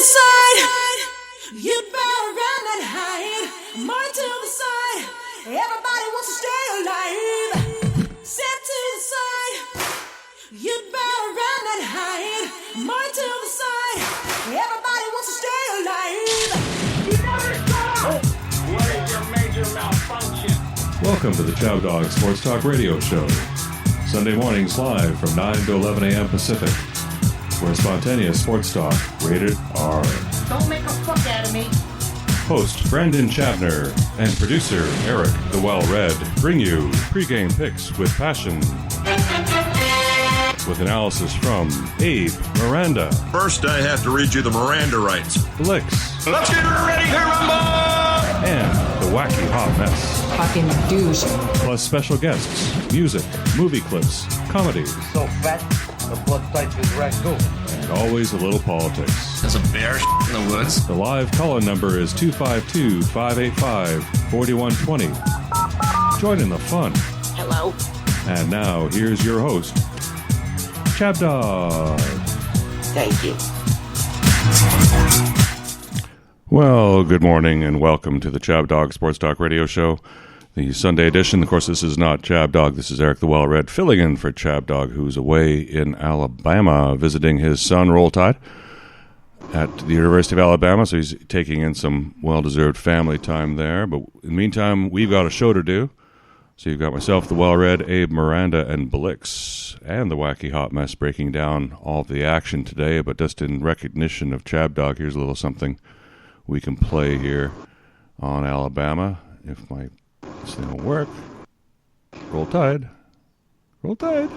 the side. You'd better run and hide. More to the side. Everybody wants to stay alive. Step to the side. You'd better run and hide. More to the side. Everybody wants to stay alive. You never stop. What is your major malfunction? Welcome to the ChabDog Sports Talk Radio Show. Sunday mornings live from 9 to 11 a.m. Pacific. Where spontaneous sports talk, rated R. Don't make a fuck out of me. Host Brandon Chavner and producer Eric the Well-Read bring you pregame picks with passion. With analysis from Abe Miranda. First, I have to read you the Miranda rights. Blixx. Let's get ready to rumble! And the Wacky Hot Mess. Fucking douche. Plus special guests, music, movie clips, comedies. So fat, the blood type is raccoon. And always a little politics. There's a bear in the woods. The live call-in number is 252-585-4120. Join in the fun. Hello. And now, here's your host, ChabDog. Thank you. Well, good morning and welcome to the ChabDog Sports Talk Radio Show, the Sunday edition. Of course, this is not ChabDog. This is Eric the Well-Read filling in for ChabDog, who's away in Alabama visiting his son, Roll Tide, at the University of Alabama. So he's taking in some well-deserved family time there. But in the meantime, we've got a show to do. So you've got myself, the Well-Read, Abe Miranda, and Blixx, and the Wacky Hot Mess breaking down all of the action today. But just in recognition of ChabDog, here's a little something we can play here on Alabama. If this thing will work. Roll Tide. Roll Tide.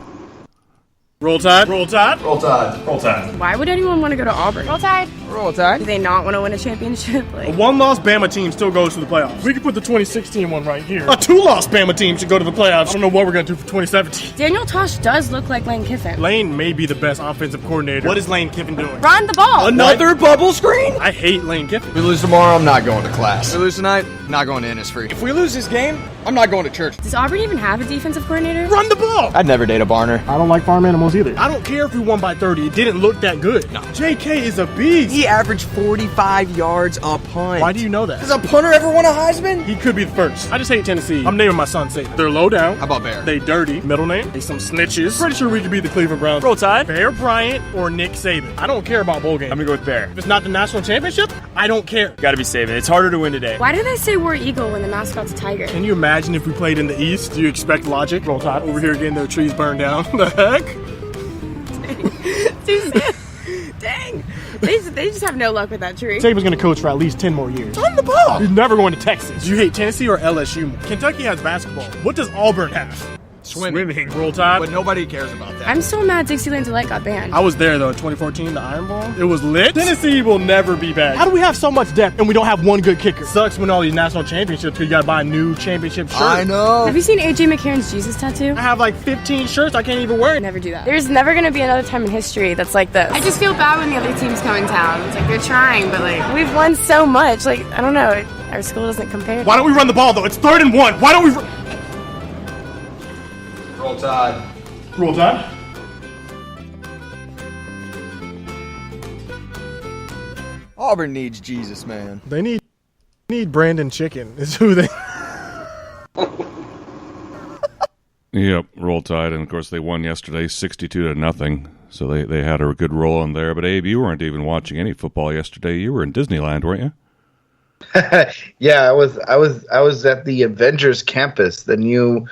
Roll Tide. Roll Tide. Roll Tide. Roll Tide. Why would anyone want to go to Auburn? Roll Tide. Roll Tide. Do they not want to win a championship? A one-loss Bama team still goes to the playoffs. We could put the 2016 one right here. A two-loss Bama team should go to the playoffs. I don't know what we're going to do for 2017. Daniel Tosh does look like Lane Kiffin. Lane may be the best offensive coordinator. What is Lane Kiffin doing? Run the ball. Another bubble screen? I hate Lane Kiffin. We lose tomorrow, I'm not going to class. We lose tonight, not going to Innisfree. If we lose this game, I'm not going to church. Does Auburn even have a defensive coordinator? Run the ball. I'd never date a Barner. I don't like farm animals either. I don't care if we won by 30. It didn't look that good. No. JK is a beast. He averaged 45 yards a punt. Why do you know that? Does a punter ever win a Heisman? He could be the first. I just hate Tennessee. I'm naming my son Saban. They're low down. How about Bear? They dirty. Middle name. They some snitches. Pretty sure we could beat the Cleveland Browns. Roll Tide. Bear Bryant or Nick Saban. I don't care about bowl games. I'm gonna go with Bear. If it's not the national championship, I don't care. Gotta be Saban. It's harder to win today. Why do they say we're eagle when the mascot's a tiger? Can you imagine if we played in the East? Do you expect logic? Roll Tide over here getting their trees burned down. The heck? Dang. They just have no luck with that tree. Saban's going to coach for at least 10 more years. On the ball! He's never going to Texas. Do you hate Tennessee or LSU more? Kentucky has basketball. What does Auburn have? Swimming. Roll Tide. But nobody cares about that. I'm so mad Dixieland Delight got banned. I was there, though, in 2014, the Iron Bowl. It was lit. Tennessee will never be back. How do we have so much depth and we don't have one good kicker? Sucks when all these national championships, because you got to buy a new championship shirt. I know. Have you seen AJ McCarron's Jesus tattoo? I have like 15 shirts. I can't even wear it. Never do that. There's never going to be another time in history that's like this. I just feel bad when the other teams come in town. It's like they're trying, but like we've won so much. Like, I don't know. Our school doesn't compare. Why don't we run the ball, though? It's 3rd and 1. Why don't we... Roll Tide. Roll Tide. Auburn needs Jesus, man. They need Brandon Chicken is who they... Yep, Roll Tide. And, of course, they won yesterday 62-0. So they had a good roll in there. But, Abe, you weren't even watching any football yesterday. You were in Disneyland, weren't you? Yeah, I was at the Avengers campus, the new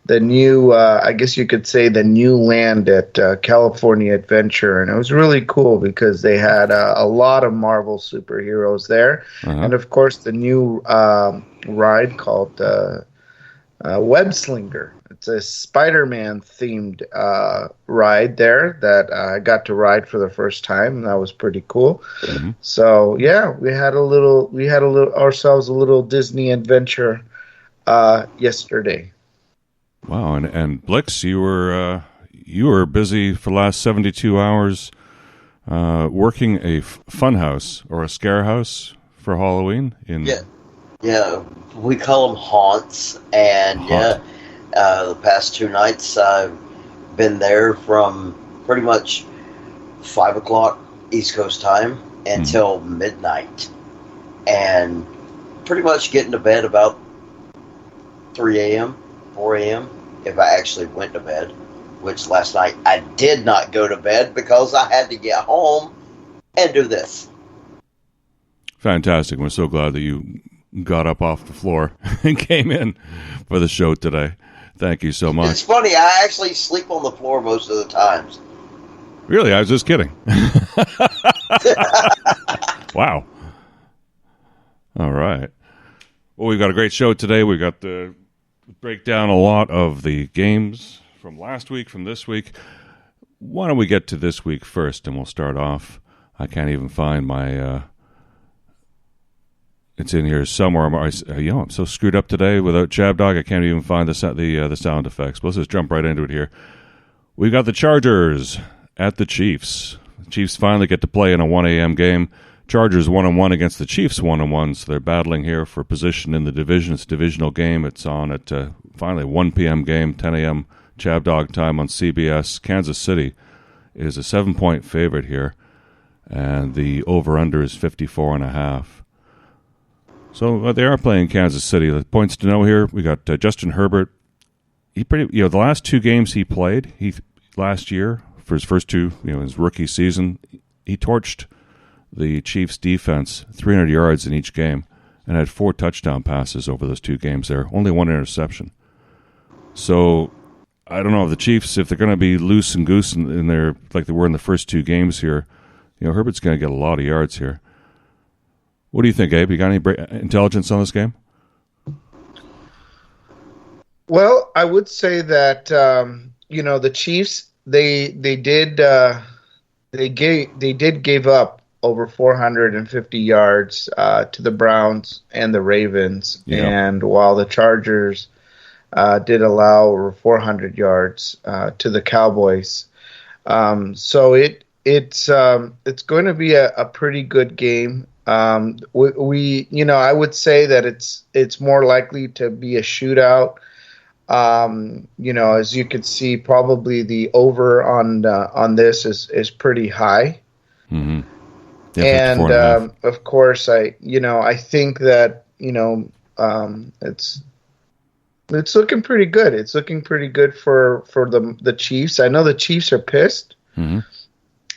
I guess you could say the new land at California Adventure, and it was really cool because they had a lot of Marvel superheroes there, and of course the new ride called Web Slinger. It's a Spider-Man themed ride there that I got to ride for the first time, and that was pretty cool. Mm-hmm. So yeah, we had ourselves a little Disney adventure yesterday. Wow, and Blixx, you were busy for the last 72 hours working a fun house or a scare house for Halloween. Yeah, we call them haunts, and the past 2 nights I've been there from pretty much 5 o'clock East Coast time until midnight, and pretty much getting to bed about 3 a.m., 4 a.m. if I actually went to bed, which last night I did not go to bed because I had to get home and do this. Fantastic. We're so glad that you got up off the floor and came in for the show today. Thank you so much. It's funny, I actually sleep on the floor most of the times. Really? I was just kidding. Wow. All right. Well, we've got a great show today. We've got to break down a lot of the games from last week, from this week. Why don't we get to this week first, and we'll start off. I can't even find my... it's in here somewhere. I'm so screwed up today without ChabDog. I can't even find the sound effects. Let's just jump right into it here. We've got the Chargers at the Chiefs. The Chiefs finally get to play in a 1 a.m. game. Chargers 1-1 against the Chiefs 1-1, so they're battling here for position in the division. It's a divisional game. It's on at finally 1 p.m. game, 10 a.m. ChabDog time on CBS. Kansas City is a 7-point favorite here, and the over-under is 54.5. So they are playing Kansas City. The points to know here: we got Justin Herbert. The last 2 games he played, last year for his first 2, his rookie season, he torched the Chiefs' defense 300 yards in each game, and had 4 touchdown passes over those 2 games. There, only 1 interception. So I don't know if the Chiefs, if they're going to be loose and goose in their like they were in the first 2 games here, Herbert's going to get a lot of yards here. What do you think, Abe? You got any intelligence on this game? Well, I would say that the Chiefs they did give up over 450 yards to the Browns and the Ravens, and while the Chargers did allow over 400 yards to the Cowboys, so it's going to be a pretty good game. I would say that it's more likely to be a shootout. As you can see, probably the over on this is pretty high. Mm-hmm. Yeah, and of course, I think that it's looking pretty good. It's looking pretty good for the Chiefs. I know the Chiefs are pissed. Mm-hmm.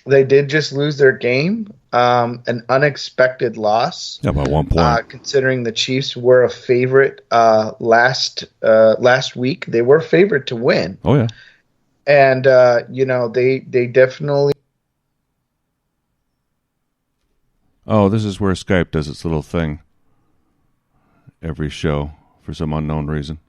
They did just lose their game, an unexpected loss. Yeah, by 1 point. Considering the Chiefs were a favorite last week, they were a favorite to win. Oh yeah, and they definitely. Oh, this is where Skype does its little thing every show for some unknown reason.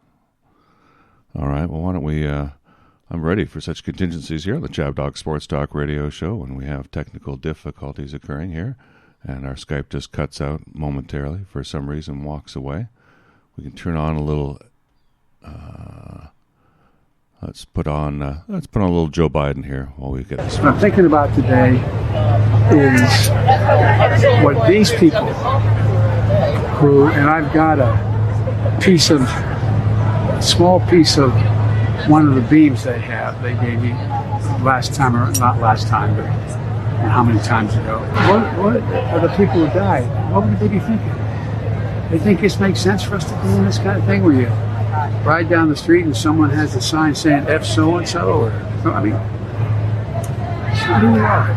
All right, well, why don't we... I'm ready for such contingencies here on the ChabDog Sports Talk Radio Show when we have technical difficulties occurring here, and our Skype just cuts out momentarily for some reason, walks away. We can turn on a little... Let's put on a little Joe Biden here while we get this. What I'm thinking about today is what these people who, and I've got a small piece of one of the beams they gave me last time, or not last time, but how many times ago. What are the people who died? What would they be thinking? They think this makes sense for us to do this kind of thing where you ride down the street and someone has a sign saying F so-and-so, or, I mean, who we are.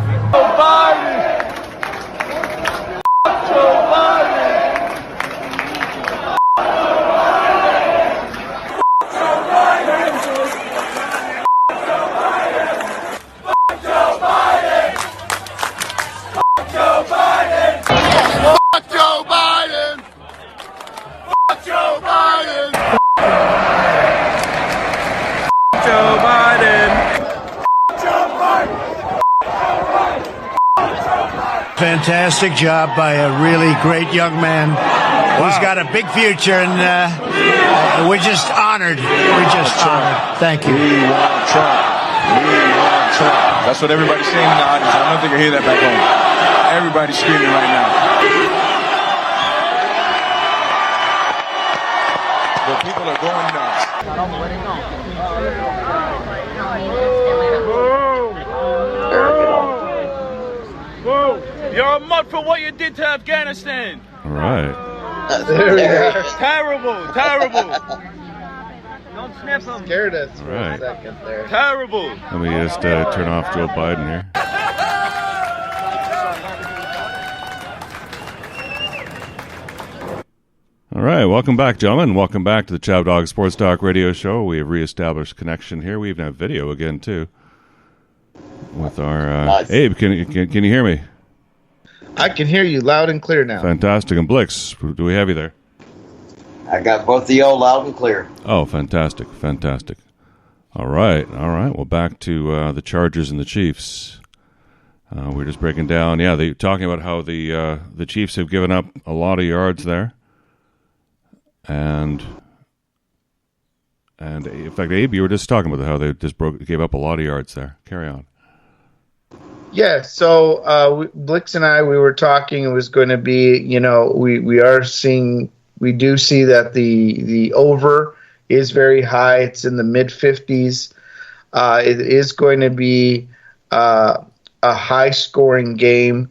Joe Biden! Joe Biden! Fantastic job by a really great young man who's got a big future, and we're just honored. We're just honored. Thank you. We want Trump. We want Trump. That's what everybody's saying in the audience. I don't know if they can hear that back home. Everybody's screaming right now. The people are going nuts. Whoa! You're a mud for what you did to Afghanistan. All right. There we are. Terrible, terrible. Don't sniff them. Scared us for Right. a second there. Terrible. Let me just turn off Joe Biden here. All right, welcome back, gentlemen. Welcome back to the ChabDog Sports Talk Radio Show. We have reestablished connection here. We even have video again too with our Nice. Abe. Can you hear me? I can hear you loud and clear now. Fantastic. And Blixx, do we have you there? I got both of y'all loud and clear. Oh, fantastic, fantastic. All right. Well, back to the Chargers and the Chiefs. We're just breaking down. Yeah, they talking about how the Chiefs have given up a lot of yards there, and in fact, Abe, you were just talking about how they just gave up a lot of yards there. Carry on. Yeah, so Blixx and I, we were talking. It was going to be, we do see that the over is very high. It's in the mid 50s. It is going to be a high scoring game,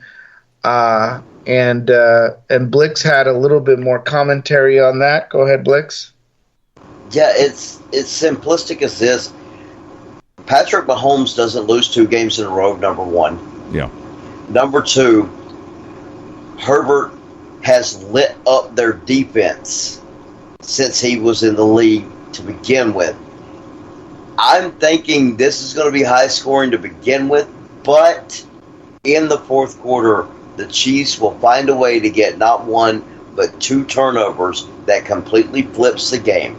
and Blixx had a little bit more commentary on that. Go ahead, Blixx. Yeah, it's simplistic as this. Patrick Mahomes doesn't lose 2 games in a row, number one. Yeah. Number two, Herbert has lit up their defense since he was in the league to begin with. I'm thinking this is going to be high scoring to begin with, but in the fourth quarter, the Chiefs will find a way to get not 1, but 2 turnovers that completely flips the game.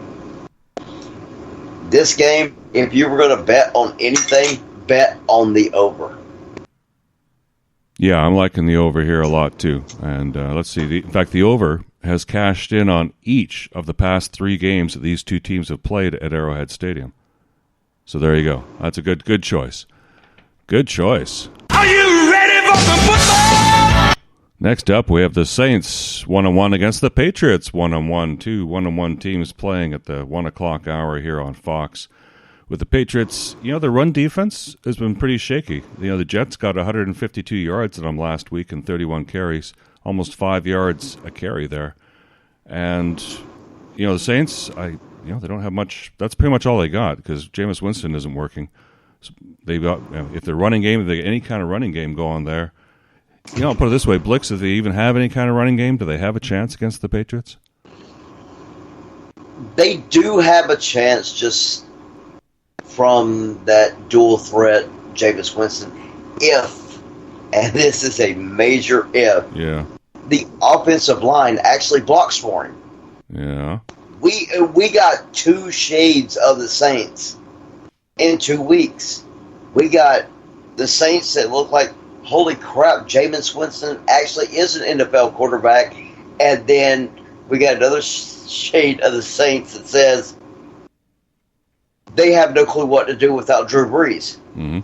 This game, if you were going to bet on anything, bet on the over. Yeah, I'm liking the over here a lot too. And let's see. In fact, the over has cashed in on each of the past 3 games that these two teams have played at Arrowhead Stadium. So there you go. That's a good choice. Good choice. Are you ready for some football? Next up, we have the Saints 1-1 against the Patriots 1-1. 2 1-1 teams playing at the 1 o'clock hour here on Fox. With the Patriots, the run defense has been pretty shaky. The Jets got 152 yards on them last week and 31 carries, almost 5 yards a carry there. And, the Saints, they don't have much. That's pretty much all they got because Jameis Winston isn't working. So they've got, if they're running game, if they get any kind of running game going there, I'll put it this way, Blixx, if they even have any kind of running game, do they have a chance against the Patriots? They do have a chance just from that dual threat, Jameis Winston, if, and this is a major if, the offensive line actually blocks for him. Yeah. We got 2 shades of the Saints in 2 weeks. We got the Saints that look like, holy crap, Jameis Winston actually is an NFL quarterback. And then we got another shade of the Saints that says they have no clue what to do without Drew Brees. Mm-hmm.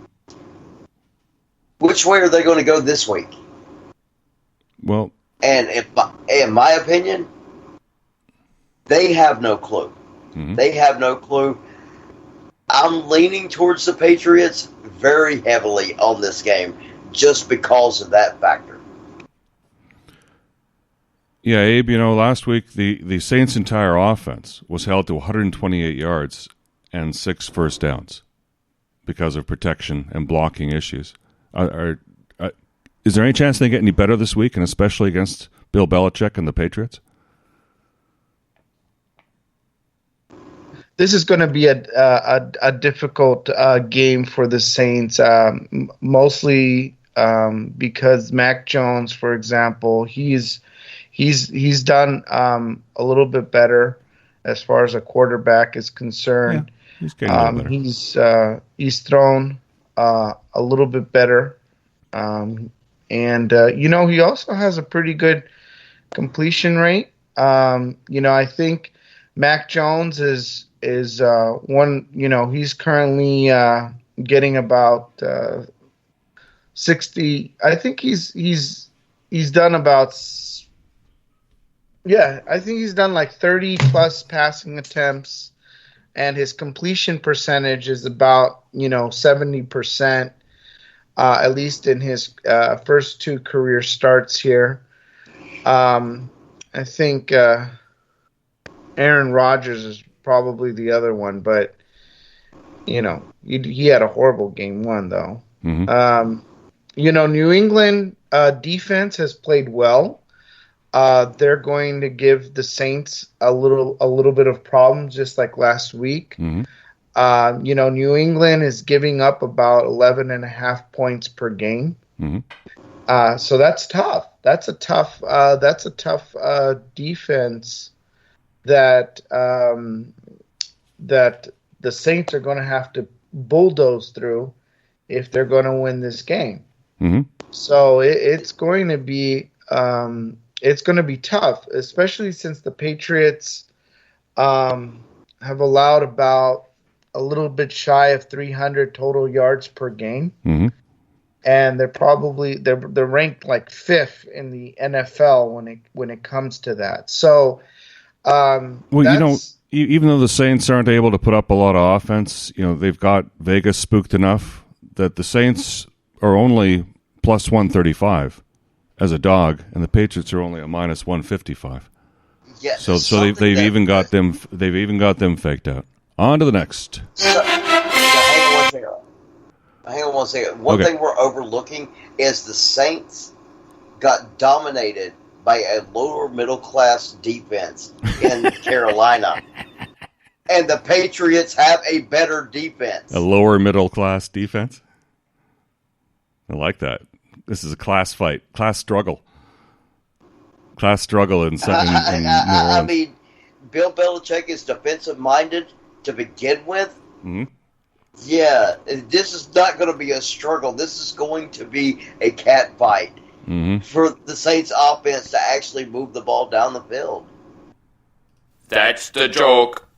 Which way are they going to go this week? Well, and in my opinion, they have no clue. Mm-hmm. They have no clue. I'm leaning towards the Patriots very heavily on this game just because of that factor. Yeah, Abe, last week the Saints' entire offense was held to 128 yards and 6 first downs because of protection and blocking issues. Is there any chance they get any better this week, and especially against Bill Belichick and the Patriots? This is going to be a difficult game for the Saints, mostly because Mac Jones, for example, he's done a little bit better as far as a quarterback is concerned. Yeah, he's getting a little better. He's thrown a little bit better, and he also has a pretty good completion rate. I think Mac Jones is one. He's currently getting about 60. I think he's done about. Yeah, I think he's done like 30 plus passing attempts, and his completion percentage is about 70%. at least in his first 2 career starts here. I think Aaron Rodgers is probably the other one, but he had a horrible game 1 though. Mm-hmm. New England defense has played well. They're going to give the Saints a little bit of problems, just like last week. Mm-hmm. New England is giving up about 11.5 points per game. Mm-hmm. So that's tough. That's a tough defense that the Saints are going to have to bulldoze through if they're going to win this game. Mm-hmm. So it's going to be tough, especially since the Patriots have allowed about a little bit shy of 300 total yards per game. Mm-hmm. And they're ranked like 5th in the NFL when it comes to that. So, even though the Saints aren't able to put up a lot of offense, they've got Vegas spooked enough that the Saints are only plus 135 as a dog, and the Patriots are only a minus 155. Yeah. So they've even got them faked out. On to the next. Hang on one second. One thing we're overlooking is the Saints got dominated by a lower middle class defense in Carolina. And the Patriots have a better defense. A lower middle class defense? I like that. This is a class fight, class struggle in New Orleans. I mean, Bill Belichick is defensive minded to begin with. Mm-hmm. Yeah, this is not going to be a struggle. This is going to be a cat fight for the Saints offense to actually move the ball down the field. That's the joke.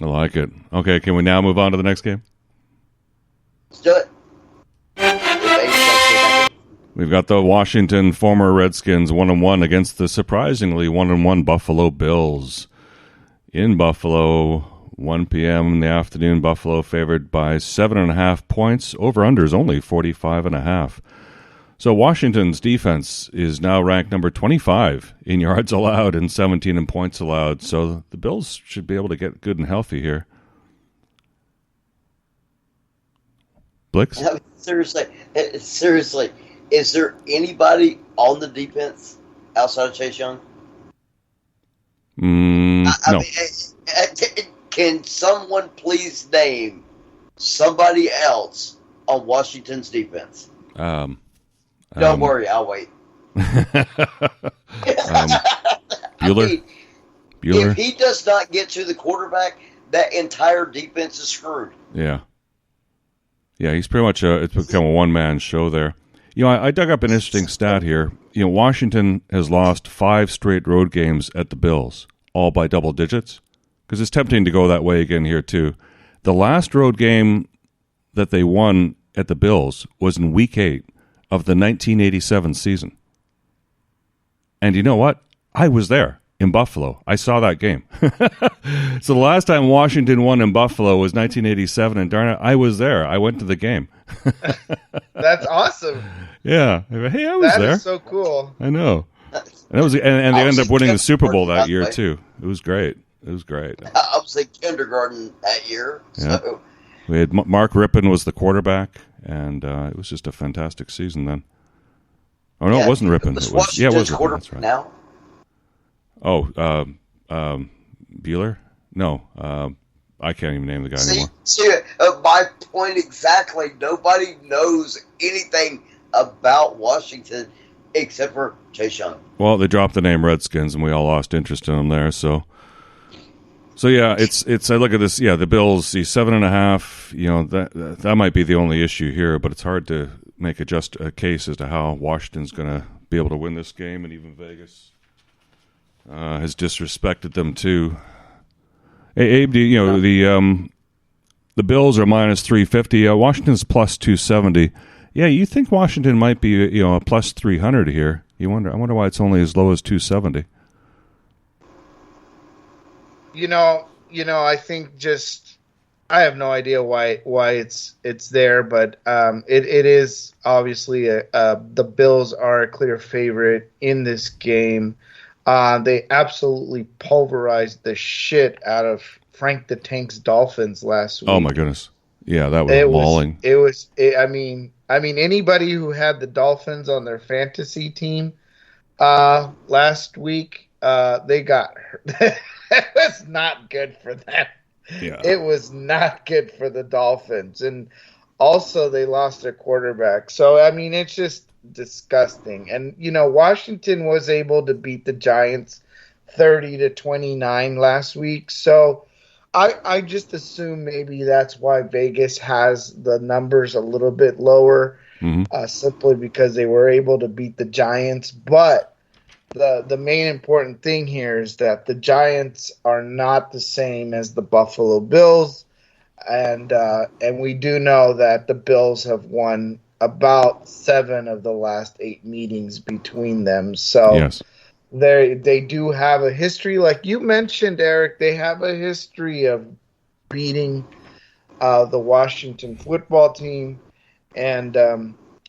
I like it. Okay, can we now move on to the next game? Let's do it. We've got the Washington former Redskins 1-1 against the surprisingly 1-1 Buffalo Bills. In Buffalo, 1 p.m. in the afternoon, Buffalo favored by 7.5 points. Over-under is only 45.5. So Washington's defense is now ranked number 25 in yards allowed and 17 in points allowed. So the Bills should be able to get good and healthy here. Blixx? I mean, seriously, is there anybody on the defense outside of Chase Young? No. mean, can someone please name somebody else on Washington's defense? Don't worry, I'll wait. Bueller? If he does not get to the quarterback, that entire defense is screwed. Yeah. Yeah, he's pretty much it's become a one-man show there. I dug up an interesting stat here. Washington has lost 5 straight road games at the Bills, all by double digits, because it's tempting to go that way again here too. The last road game that they won at the Bills was in Week 8 of the 1987 season. And you know what? I was there in Buffalo. I saw that game. So the last time Washington won in Buffalo was 1987, and darn it, I was there. I went to the game. That's awesome. Yeah. Hey, I was there. That is so cool. I know. And they ended up winning the Super Bowl that year, too. It was great. I was in kindergarten that year. Yeah. So. We had Mark Rippon was the quarterback, and it was just a fantastic season then. Oh, no, it wasn't Rippon. It was Rippon. That's right. Now? Oh, Bueller? No, I can't even name the guy anymore. See, my point exactly. Nobody knows anything about Washington except for Chase Young. Well, they dropped the name Redskins, and we all lost interest in them there. So yeah, it's. I look at this. Yeah, the Bills, the 7.5. That might be the only issue here, but it's hard to make a case as to how Washington's going to be able to win this game, and even Vegas has disrespected them too. Hey, Abe, the Bills are minus 350. Washington's plus 270. Yeah, you think Washington might be a plus 300 here? I wonder why it's only as low as 270. I think just I have no idea why it's there, but it is obviously the Bills are a clear favorite in this game. They absolutely pulverized the shit out of Frank the Tank's Dolphins last week. Oh my goodness! Yeah, that was mauling. I mean, anybody who had the Dolphins on their fantasy team last week, they got hurt. It was not good for them. Yeah. It was not good for the Dolphins. And also they lost their quarterback. So, I mean, it's just disgusting. And, Washington was able to beat the Giants 30-29 last week. So I just assume maybe that's why Vegas has the numbers a little bit lower, simply because they were able to beat the Giants. But the main important thing here is that the Giants are not the same as the Buffalo Bills, and we do know that the Bills have won about 7 of the last 8 meetings between them. So yes. They do have a history, like you mentioned, Eric. They have a history of beating the Washington football team, and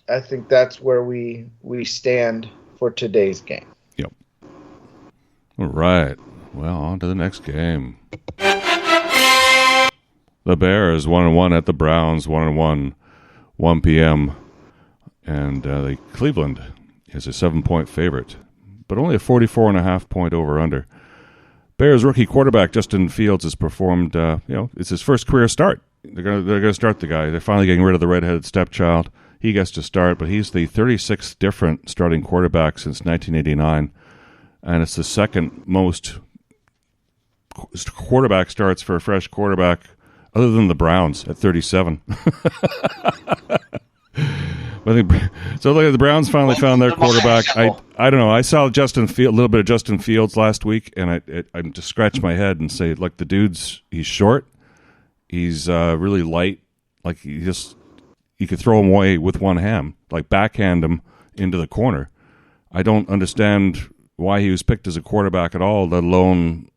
I think that's where we stand for today's game. All right. Well, on to the next game. The Bears 1-1 at the Browns 1-1, 1 p.m. And the Cleveland is a 7-point favorite, but only a 44.5 point over/under. Bears rookie quarterback Justin Fields has performed. It's his first career start. They're gonna start the guy. They're finally getting rid of the redheaded stepchild. He gets to start, but he's the 36th different starting quarterback since 1989. And it's the second most quarterback starts for a fresh quarterback, other than the Browns at 37. So look, the Browns finally found their quarterback. I don't know. I saw a little bit of Justin Fields last week, and I just scratched my head and say, like, he's short, he's really light, like you could throw him away with one hand, like backhand him into the corner. I don't understand why he was picked as a quarterback at all, let alone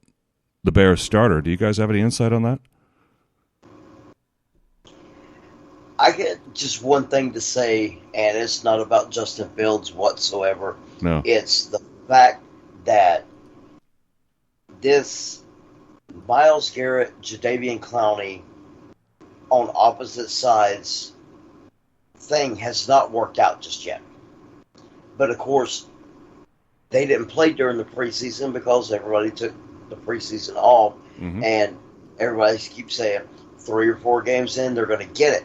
the Bears starter. Do you guys have any insight on that? I get just one thing to say, and it's not about Justin Fields whatsoever. No. It's the fact that this Myles Garrett, Jadeveon Clowney on opposite sides thing has not worked out just yet. But of course, they didn't play during the preseason because everybody took the preseason off, and everybody keeps saying 3 or 4 games in, they're going to get it.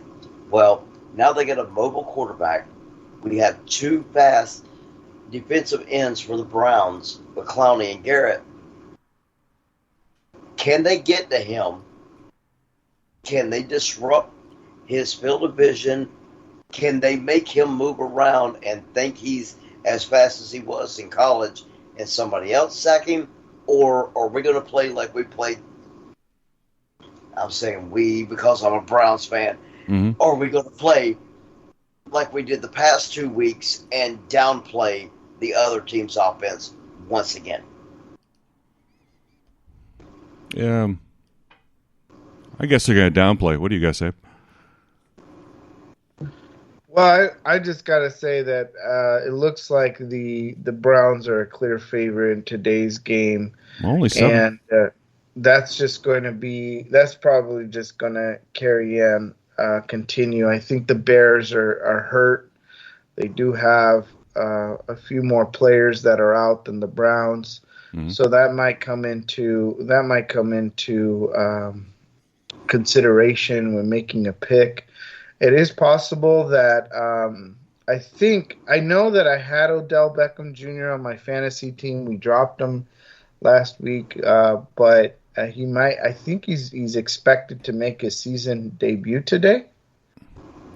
Well, now they got a mobile quarterback. We have 2 fast defensive ends for the Browns with Clowney and Garrett. Can they get to him? Can they disrupt his field of vision? Can they make him move around and think he's as fast as he was in college and somebody else sack him? Or are we going to play like we played? I'm saying we because I'm a Browns fan. Or are we going to play like we did the past 2 weeks and downplay the other team's offense once again? Yeah. I guess they're going to downplay. What do you guys say? Well, I just got to say that it looks like the Browns are a clear favorite in today's game. Only 7. And that's probably just going to carry on, continue. I think the Bears are hurt. They do have a few more players that are out than the Browns. So that might come into consideration when making a pick. It is possible that I know that I had Odell Beckham Jr. on my fantasy team. We dropped him last week, but he might. I think he's expected to make his season debut today.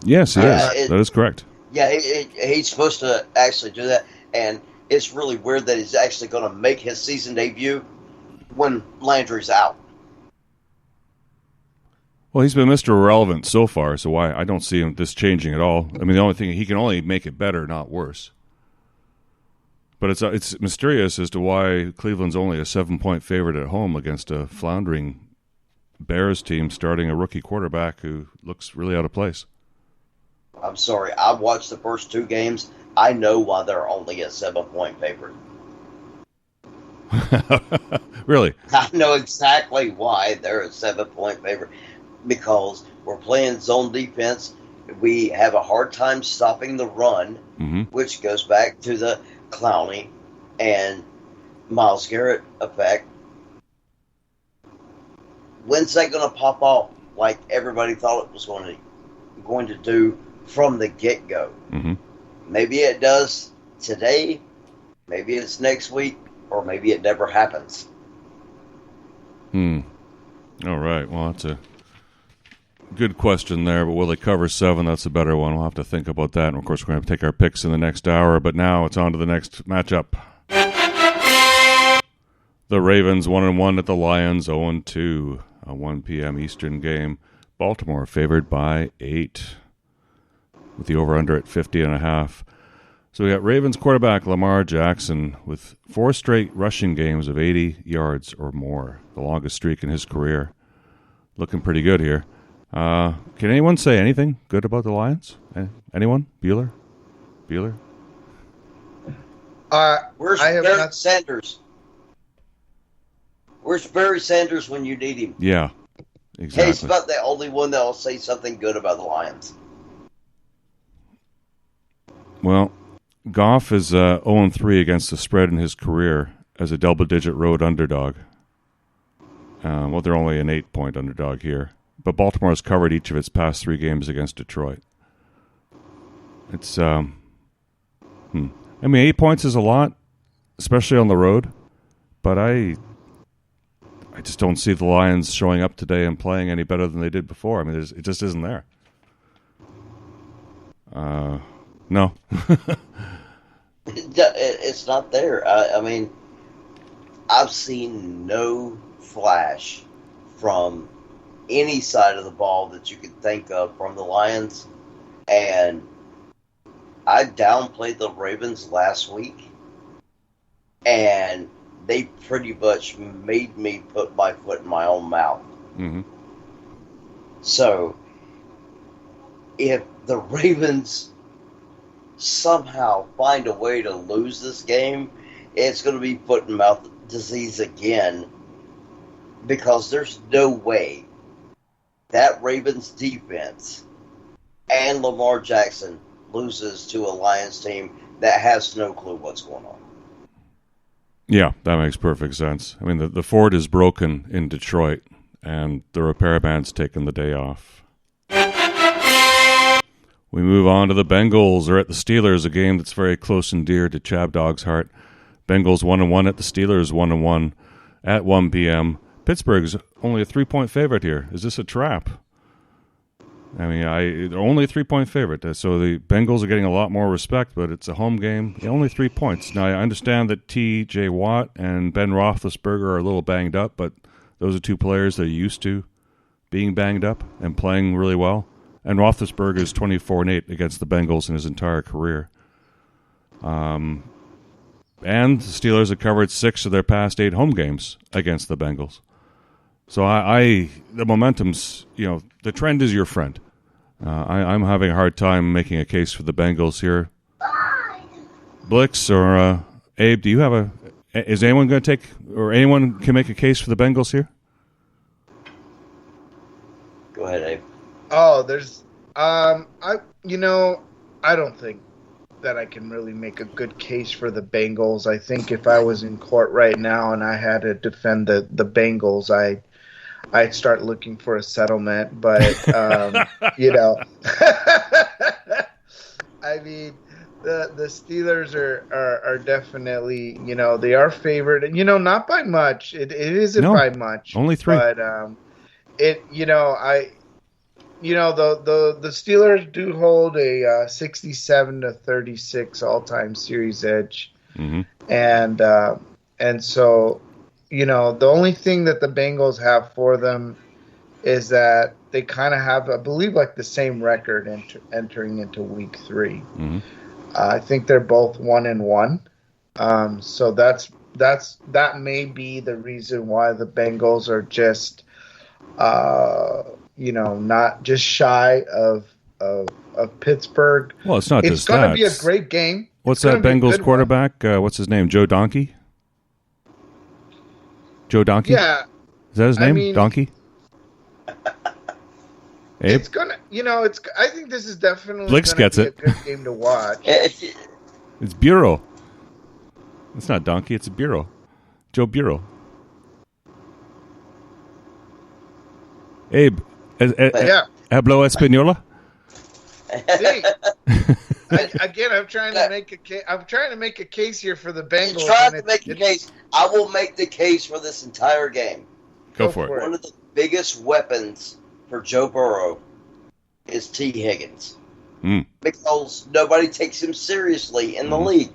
Yes, he is. That is correct. Yeah, he's supposed to actually do that, and it's really weird that he's actually going to make his season debut when Landry's out. Well, he's been Mr. Irrelevant so far, so I don't see this changing at all. I mean, the only thing, he can only make it better, not worse. But it's mysterious as to why Cleveland's only a 7-point favorite at home against a floundering Bears team starting a rookie quarterback who looks really out of place. I'm sorry. I watched the first 2 games. I know why they're only a 7-point favorite. Really? I know exactly why they're a 7-point favorite. Because we're playing zone defense. We have a hard time stopping the run, which goes back to the Clowney and Myles Garrett effect. When's that going to pop off like everybody thought it was going to do from the get-go? Maybe it does today, maybe it's next week, or maybe it never happens. All right. Well, that's a good question there, but will they cover 7? That's a better one. We'll have to think about that. And, of course, we're going to take our picks in the next hour, but now it's on to the next matchup. The Ravens 1-1 at the Lions 0-2. A 1 p.m. Eastern game. Baltimore favored by 8 with the over-under at 50.5. So we got Ravens quarterback Lamar Jackson with 4 straight rushing games of 80 yards or more, the longest streak in his career. Looking pretty good here. Can anyone say anything good about the Lions? Anyone? Bueller? Where's Barry Sanders? Where's Barry Sanders when you need him? Yeah, exactly. He's about the only one that will say something good about the Lions. Well, Goff is 0-3 against the spread in his career as a double-digit road underdog. Well, they're only an 8-point underdog here. But Baltimore has covered each of its past 3 games against Detroit. It's, I mean, 8 points is a lot, especially on the road. But I just don't see the Lions showing up today and playing any better than they did before. I mean, it just isn't there. No. It's not there. I mean, I've seen no flash from any side of the ball that you could think of from the Lions. And I downplayed the Ravens last week. And they pretty much made me put my foot in my own mouth. So, if the Ravens somehow find a way to lose this game, it's going to be foot and mouth disease again, because there's no way that Ravens defense and Lamar Jackson loses to a Lions team that has no clue what's going on. Yeah, that makes perfect sense. I mean, the Ford is broken in Detroit, and the repairman's taken the day off. We move on to the Bengals. They're at the Steelers, a game that's very close and dear to ChabDog's heart. Bengals 1-1 at the Steelers 1-1 at 1 p.m. Pittsburgh's only a 3-point favorite here. Is this a trap? I mean, they're only a 3-point favorite. So the Bengals are getting a lot more respect, but it's a home game. Only 3 points. Now, I understand that T.J. Watt and Ben Roethlisberger are a little banged up, but those are 2 players that are used to being banged up and playing really well. And Roethlisberger is 24-8 against the Bengals in his entire career. And the Steelers have covered 6 of their past 8 home games against the Bengals. So the momentum's, the trend is your friend. I'm having a hard time making a case for the Bengals here. Blixx or Abe, do you have is anyone going to anyone can make a case for the Bengals here? Go ahead, Abe. Oh, there's, I don't think that I can really make a good case for the Bengals. I think if I was in court right now and I had to defend the Bengals, I'd start looking for a settlement. But, I mean, the Steelers are definitely, they are favored, not by much. It isn't by much. Only 3. But, the Steelers do hold a 67-36 all-time series edge, and so the only thing that the Bengals have for them is that they kind of have, I believe, like the same record entering into Week 3. I think they're both 1-1, so that may be the reason why the Bengals are just not just shy of Pittsburgh. Well, it's not It's just going that. to be a great game. What's It's that gonna be a Bengals good quarterback? What's his name? Joe Donkey? Joe Donkey? Yeah. Is that his name? mean- Donkey? Abe? It's gonna, I think this is definitely Blixx gonna gets be it. a good game to watch. It's Bureau. It's not Donkey, it's Bureau. Joe Bureau. Abe, hablo española? See, I'm trying to make a case. I'm trying to make a case here for the Bengals. You're trying to make a case. I will make the case for this entire game. Go for it. One of the biggest weapons for Joe Burrow is T. Higgins. Because nobody takes him seriously in the league.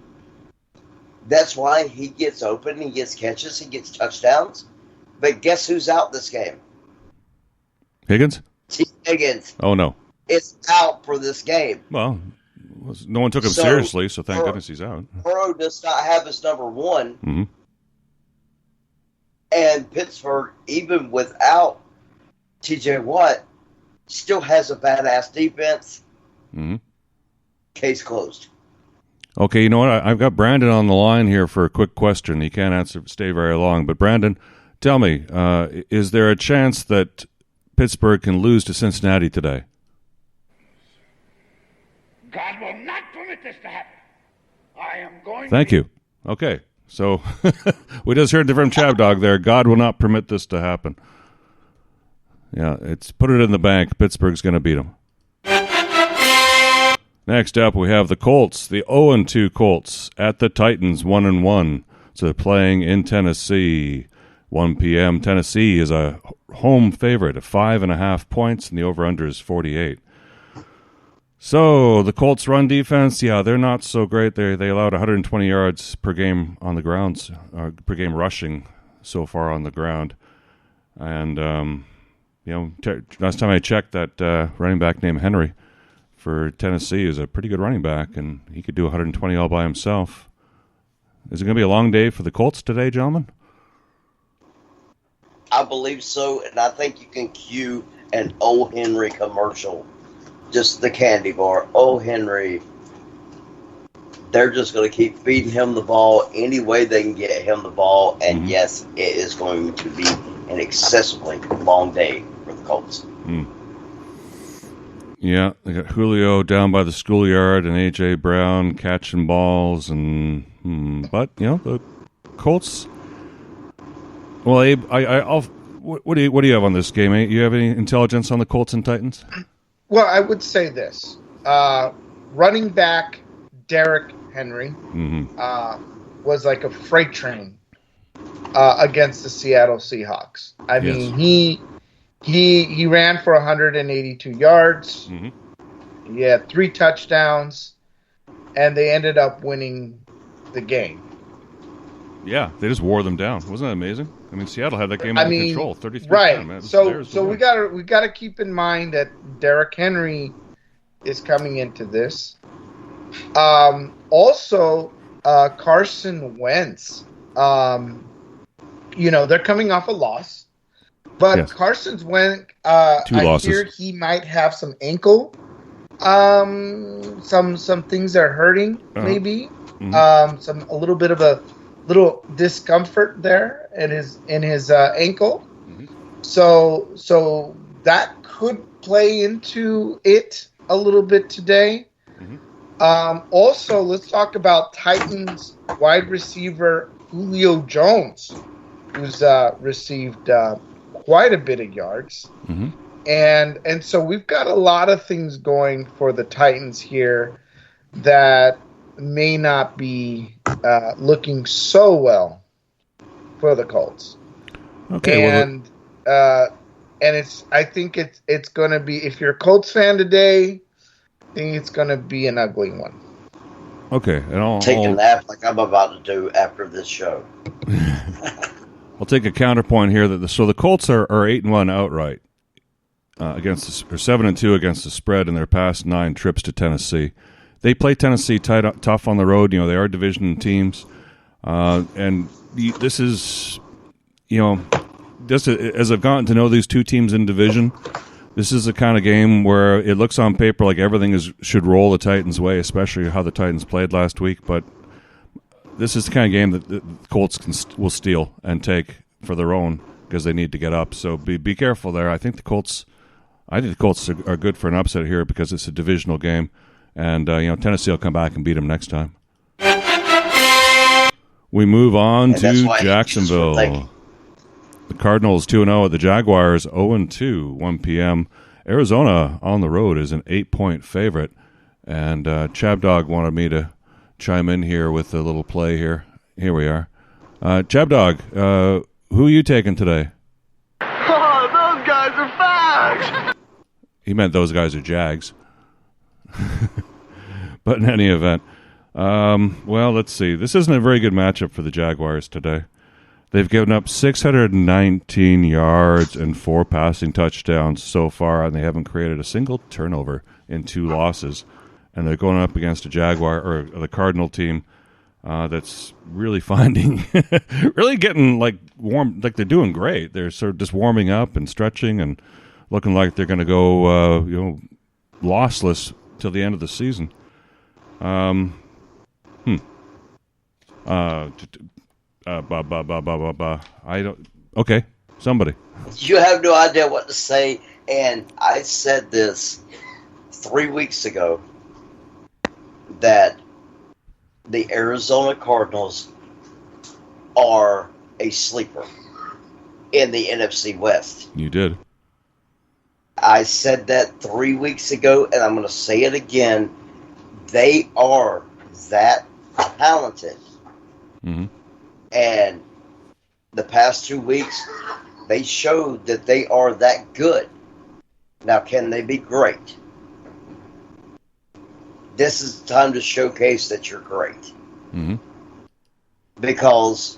That's why he gets open, he gets catches, he gets touchdowns. But guess who's out this game? Higgins? T. Higgins. Oh, no. It's out for this game. Well, no one took him seriously, so thank goodness he's out. Burrow does not have his number one. Mm-hmm. And Pittsburgh, even without T.J. Watt, still has a badass defense. Mm-hmm. Case closed. Okay, you know what? I've got Brandon on the line here for a quick question. He can't stay very long. But Brandon, tell me, is there a chance that Pittsburgh can lose to Cincinnati today? God will not permit this to happen. I am going Thank you. Okay, so we just heard from ChabDog there. God will not permit this to happen. Yeah, put it in the bank. Pittsburgh's going to beat them. Next up, we have the Colts, the 0-2 Colts at the Titans, 1-1. So they're playing in Tennessee, 1 p.m. Tennessee is a home favorite at 5.5 points, and the over-under is 48. So the Colts' run defense, they're not so great. They allowed 120 yards per game on the grounds, per game rushing so far on the ground. And last time I checked, that running back named Henry for Tennessee is a pretty good running back, and he could do 120 all by himself. Is it going to be a long day for the Colts today, gentlemen? I believe so, and I think you can cue an O. Henry commercial. Just the candy bar. Oh, Henry. They're just going to keep feeding him the ball any way they can get him the ball, and yes, it is going to be an excessively long day for the Colts. Yeah, they got Julio down by the schoolyard and A.J. Brown catching balls, but the Colts. Well, Abe, what do you have on this game? You have any intelligence on the Colts and Titans? Well, I would say this: running back Derrick Henry was like a freight train against the Seattle Seahawks. I mean, he ran for 182 yards. He had 3 touchdowns, and they ended up winning the game. Yeah, they just wore them down. Wasn't that amazing? I mean, Seattle had that game under control, 33-10. Right. Man. So we got to keep in mind that Derrick Henry is coming into this. Also, Carson Wentz. They're coming off a loss, but Carson's Wentz. 2 I losses. hear he might have some ankle. Some things are hurting. Maybe a little bit of a little discomfort there in his ankle. So that could play into it a little bit today. Also, let's talk about Titans wide receiver Julio Jones, who's received quite a bit of yards. And so we've got a lot of things going for the Titans here that may not be looking so well for the Colts. Okay, and I think it's going to be, if you're a Colts fan today, I think it's going to be an ugly one. Okay, and I'll take a nap like I'm about to do after this show. I'll take a counterpoint here that the Colts are 8-1 outright against or 7-2 against the spread in their past 9 trips to Tennessee. They play Tennessee tough on the road. They are division teams, and this is just as I've gotten to know these two teams in division, this is the kind of game where it looks on paper like everything should roll the Titans' way, especially how the Titans played last week. But this is the kind of game that the Colts will steal and take for their own because they need to get up. So be careful there. I think the Colts are good for an upset here because it's a divisional game, and Tennessee will come back and beat them next time. We move on to Jacksonville. The Cardinals 2-0 at the Jaguars 0-2, 1 p.m. Arizona on the road is an 8-point favorite. And ChabDog wanted me to chime in here with a little play here. Here we are. ChabDog, who are you taking today? Oh, those guys are fags! He meant those guys are Jags. But in any event, well, let's see. This isn't a very good matchup for the Jaguars today. They've given up 619 yards and 4 passing touchdowns so far, and they haven't created a single turnover in 2 losses. And they're going up against a Jaguar or the Cardinal team that's really really getting warm. Like they're doing great. They're sort of just warming up and stretching and looking like they're going to go, lossless till the end of the season. I don't. Okay, somebody. You have no idea what to say, and I said this 3 weeks ago that the Arizona Cardinals are a sleeper in the NFC West. You did. I said that 3 weeks ago, and I'm going to say it again. They are that talented. Mm-hmm. And the past 2 weeks, they showed that they are that good. Now, can they be great? This is the time to showcase that you're great. Mm-hmm. Because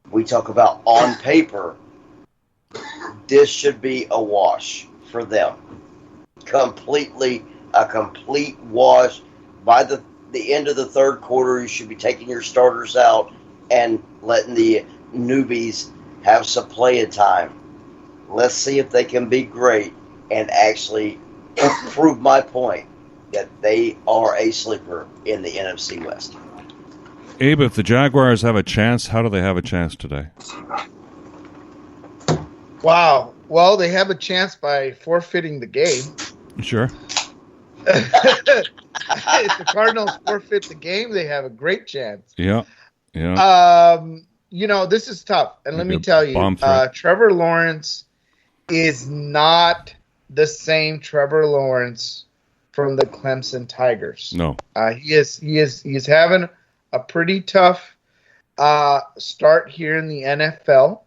we talk about on paper, this should be a wash for them. A complete wash. By the end of the third quarter, you should be taking your starters out and letting the newbies have some playing time. Let's see if they can be great and actually prove my point that they are a sleeper in the NFC West. Abe, if the Jaguars have a chance, how do they have a chance today? Wow. Well, they have a chance by forfeiting the game. Sure. If the Cardinals forfeit the game, they have a great chance. Yeah. This is tough. And let me Like a tell you, bomb threat. Trevor Lawrence is not the same Trevor Lawrence from the Clemson Tigers. No. He is having a pretty tough start here in the NFL.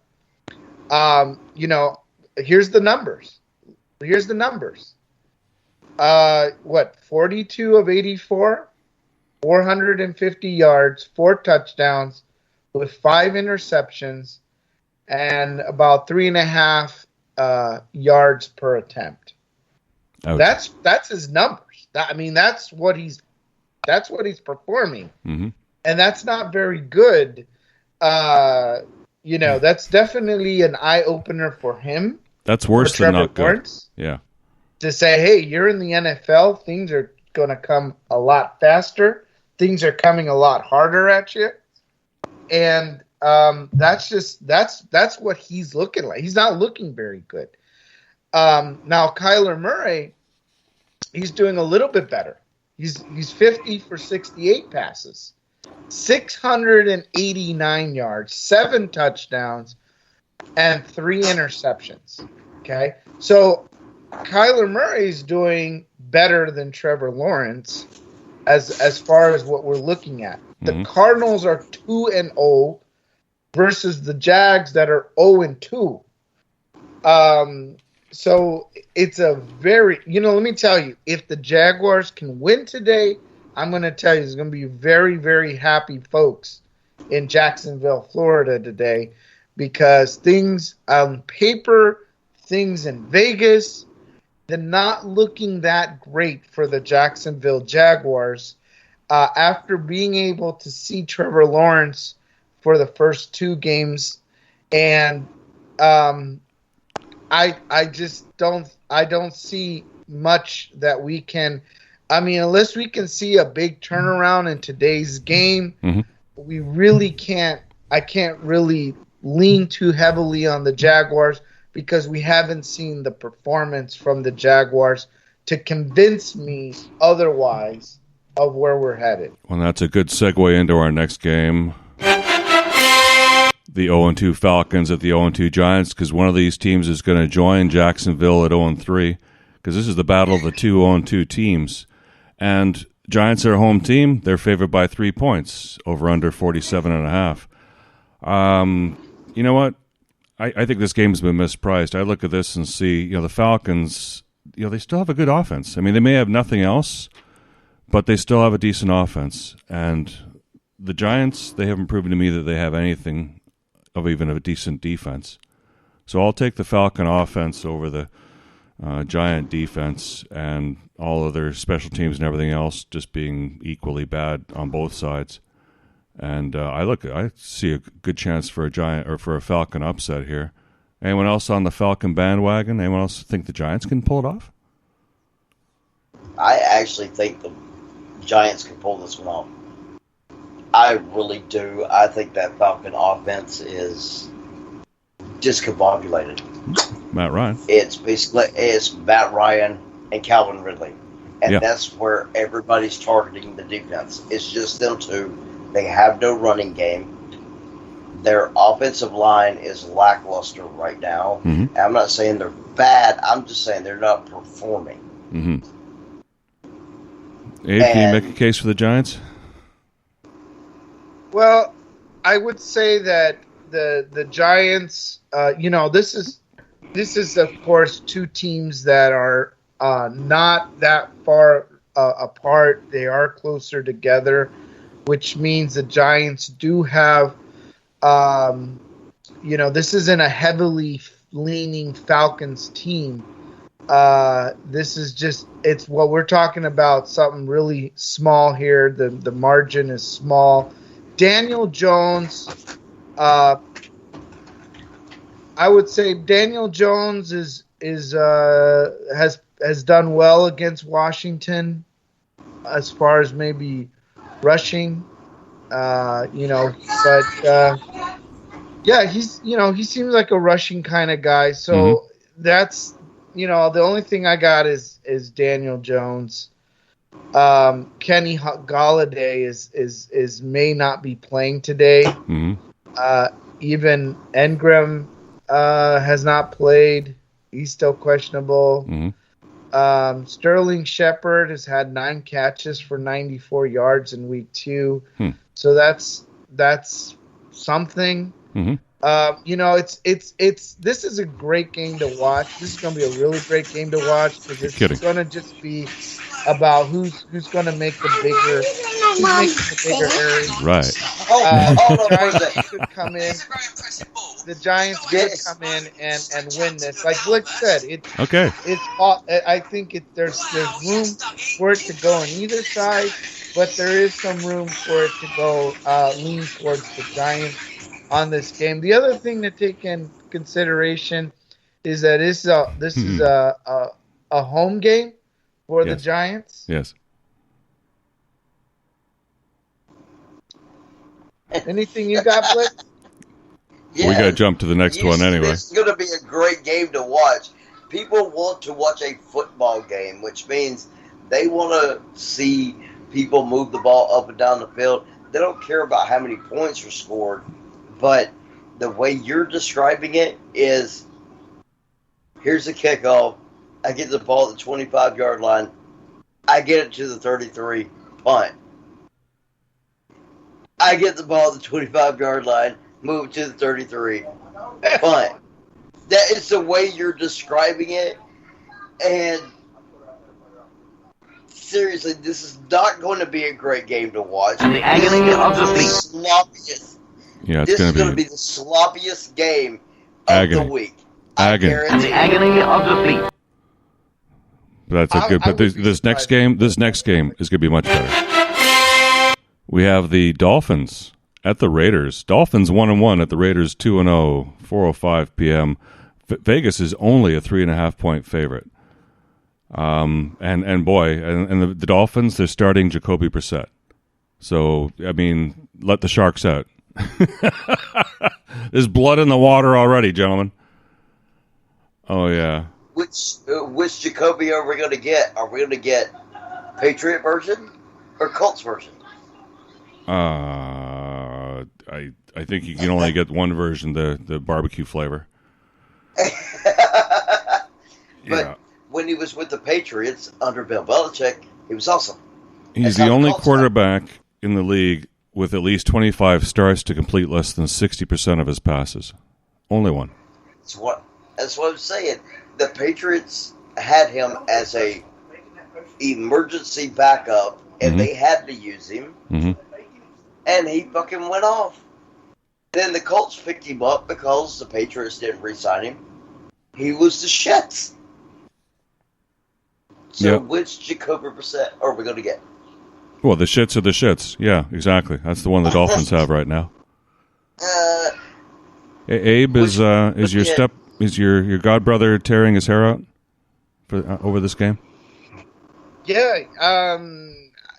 Here's the numbers. 42 of 84, 450 yards, 4 touchdowns with 5 interceptions and about 3.5 yards per attempt. Ouch. That's his numbers. That's what he's performing. Mm-hmm. And that's not very good. That's definitely an eye opener for him. That's worse than not good. Lawrence. Yeah. To say, hey, you're in the NFL, things are going to come a lot faster. Things are coming a lot harder at you. And that's what he's looking like. He's not looking very good. Now, Kyler Murray, he's doing a little bit better. He's 50 for 68 passes, 689 yards, 7 touchdowns, and 3 interceptions. Okay? So Kyler Murray's doing better than Trevor Lawrence as far as what we're looking at. The Cardinals are 2-0 versus the Jags that are 0-2. So it's a very, let me tell you, if the Jaguars can win today, I'm going to tell you, there's going to be very, very happy folks in Jacksonville, Florida today, because things on paper, things in Vegas, they're not looking that great for the Jacksonville Jaguars. After being able to see Trevor Lawrence for the first 2 games and I just don't see much that we can. I mean, unless we can see a big turnaround in today's game, we really can't. I can't really lean too heavily on the Jaguars because we haven't seen the performance from the Jaguars to convince me otherwise of where we're headed. Well, that's a good segue into our next game. The 0-2 Falcons at the 0-2 Giants, because one of these teams is going to join Jacksonville at 0-3, because this is the battle of the two 0-2 teams. And Giants are a home team. They're favored by 3 points, over under 47.5. You know what? I think this game's been mispriced. I look at this and see, the Falcons, they still have a good offense. I mean, they may have nothing else, but they still have a decent offense. And the Giants, they haven't proven to me that they have anything of even a decent defense. So I'll take the Falcon offense over the Giant defense, and all of their special teams and everything else just being equally bad on both sides. And I see a good chance for a Giant or for a Falcon upset here. Anyone else on the Falcon bandwagon? Anyone else think the Giants can pull it off? I actually think the Giants can pull this one off. I really do. I think that Falcon offense is discombobulated. Matt Ryan. It's Matt Ryan and Calvin Ridley. And that's where everybody's targeting the defense. It's just them two. They have no running game. Their offensive line is lackluster right now. Mm-hmm. I'm not saying they're bad. I'm just saying they're not performing. Mm-hmm. Abe, can you make a case for the Giants? Well, I would say that the Giants, this is of course two teams that are not that far apart. They are closer together, which means the Giants do have, this isn't a heavily leaning Falcons team. This is just, it's what we're talking about, something really small here. The margin is small. Daniel Jones, I would say Daniel Jones has done well against Washington as far as maybe rushing, he seems like a rushing kind of guy. So that's, the only thing I got is Daniel Jones. Kenny Golladay is may not be playing today. Mm-hmm. Even Engram has not played. He's still questionable. Mm-hmm. Sterling Shepard has had 9 catches for 94 yards in week 2. So that's something. Mm-hmm. This is a great game to watch. This is going to be a really great game to watch because it's going to just be about who's going to make the bigger area. Right. The Giants could come in and win this. Like Blixx said, I think there's room for it to go on either side, but there is some room for it to go lean towards the Giants on this game. The other thing to take in consideration is that this is a home game for the Giants. Yes. Anything you got, Blixx? Yeah. We got to jump to the next one anyway. This is going to be a great game to watch. People want to watch a football game, which means they want to see people move the ball up and down the field. They don't care about how many points are scored, but the way you're describing it is, here's the kickoff. I get the ball at the 25-yard line. I get it to the 33, punt. I get the ball at the 25-yard line, move it to the 33, punt. That is the way you're describing it. And seriously, this is not going to be a great game to watch. And the agony of the feet. Sloppiest. Yeah, this is going to be the sloppiest game of the week. Agony. And the agony of the feet. That's a good. But this next game is going to be much better. We have the Dolphins at the Raiders. Dolphins 1-1 at the Raiders 2-0, 4:05 p.m. Vegas is only a 3.5 point favorite. And the Dolphins, they're starting Jacoby Brissett. So, I mean, let the Sharks out. There's blood in the water already, gentlemen. Oh, yeah. Which Jacoby are we going to get? Are we going to get Patriot version or Colts version? I think you can only get one version, the barbecue flavor. But when he was with the Patriots under Bill Belichick, he was awesome. He's the only quarterback in the league with at least 25 starts to complete less than 60% of his passes. Only one. That's what I'm saying. The Patriots had him as a emergency backup, and they had to use him, and he fucking went off. Then the Colts picked him up because the Patriots didn't re-sign him. He was the shits. So which Jacoby Brissett are we going to get? Well, the shits are the shits. Yeah, exactly. That's the one the Dolphins have right now. Abe, is your godbrother tearing his hair out for over this game? Yeah,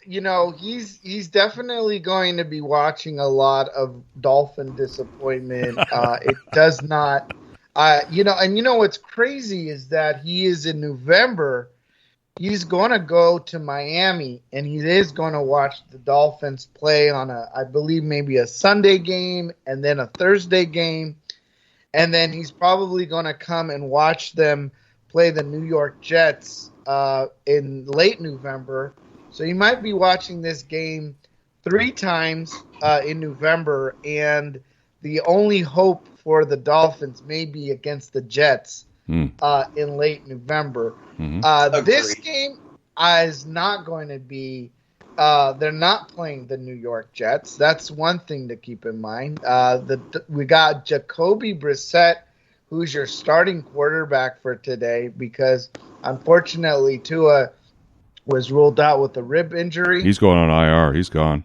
he's definitely going to be watching a lot of Dolphin disappointment. It does not, what's crazy is that he is in November. He's going to go to Miami, and he is going to watch the Dolphins play on I believe maybe a Sunday game and then a Thursday game. And then he's probably going to come and watch them play the New York Jets in late November. So he might be watching this game 3 times in November, and the only hope for the Dolphins may be against the Jets in late November. This game is not going to be they're not playing the New York Jets. That's one thing to keep in mind. We got Jacoby Brissett, who's your starting quarterback for today, because unfortunately Tua was ruled out with a rib injury. He's going on IR. He's gone.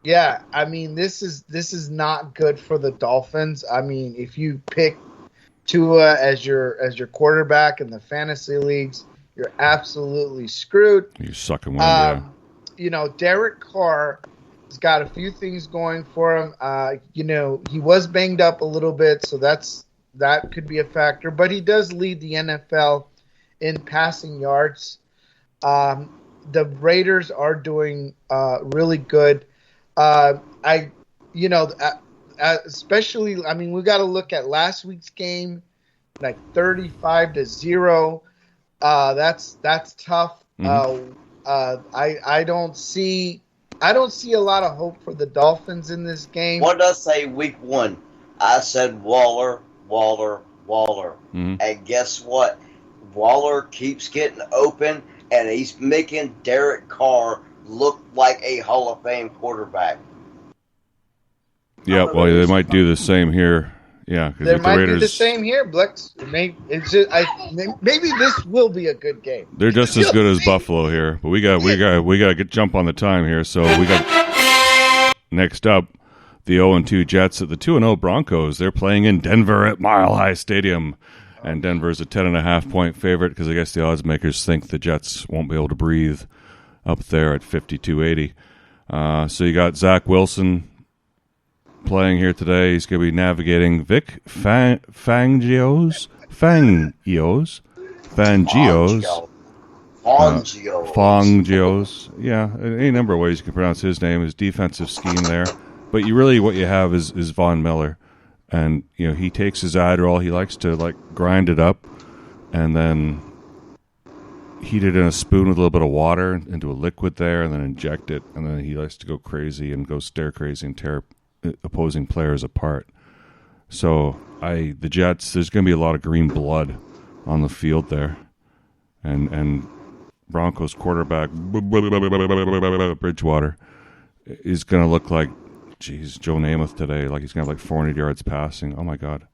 Yeah, I mean, this is not good for the Dolphins. I mean, if you pick Tua as your quarterback in the fantasy leagues, you're absolutely screwed. You're sucking wind, yeah. Derek Carr has got a few things going for him. He was banged up a little bit, so that could be a factor. But he does lead the NFL in passing yards. The Raiders are doing really good. Especially, I mean, we got to look at last week's game, like 35-0. That's tough. I don't see a lot of hope for the Dolphins in this game. What did I say week 1? I said Waller. And guess what? Waller keeps getting open, and he's making Derek Carr look like a Hall of Fame quarterback. Yeah, well, they might do the same here. Yeah, because there might Raiders, be the same here, Blixx. Maybe this will be a good game. They're just as good as Buffalo here, but we got to jump on the time here. So we got next up the 0-2 Jets at the 2-0 Broncos. They're playing in Denver at Mile High Stadium, and Denver's a 10.5 point favorite because I guess the odds makers think the Jets won't be able to breathe up there at 52.80. So you got Zach Wilson playing here today. He's going to be navigating Vic Fangio's. Yeah, any number of ways you can pronounce his name. His defensive scheme there. But what you have is Von Miller. And, he takes his Adderall. He likes to, grind it up and then heat it in a spoon with a little bit of water into a liquid there and then inject it. And then he likes to go crazy and go stare crazy and tear opposing players apart. So the Jets, there's going to be a lot of green blood on the field there. And Broncos quarterback Bridgewater is going to look like Joe Namath today. Like he's going to have 400 yards passing. Oh my God.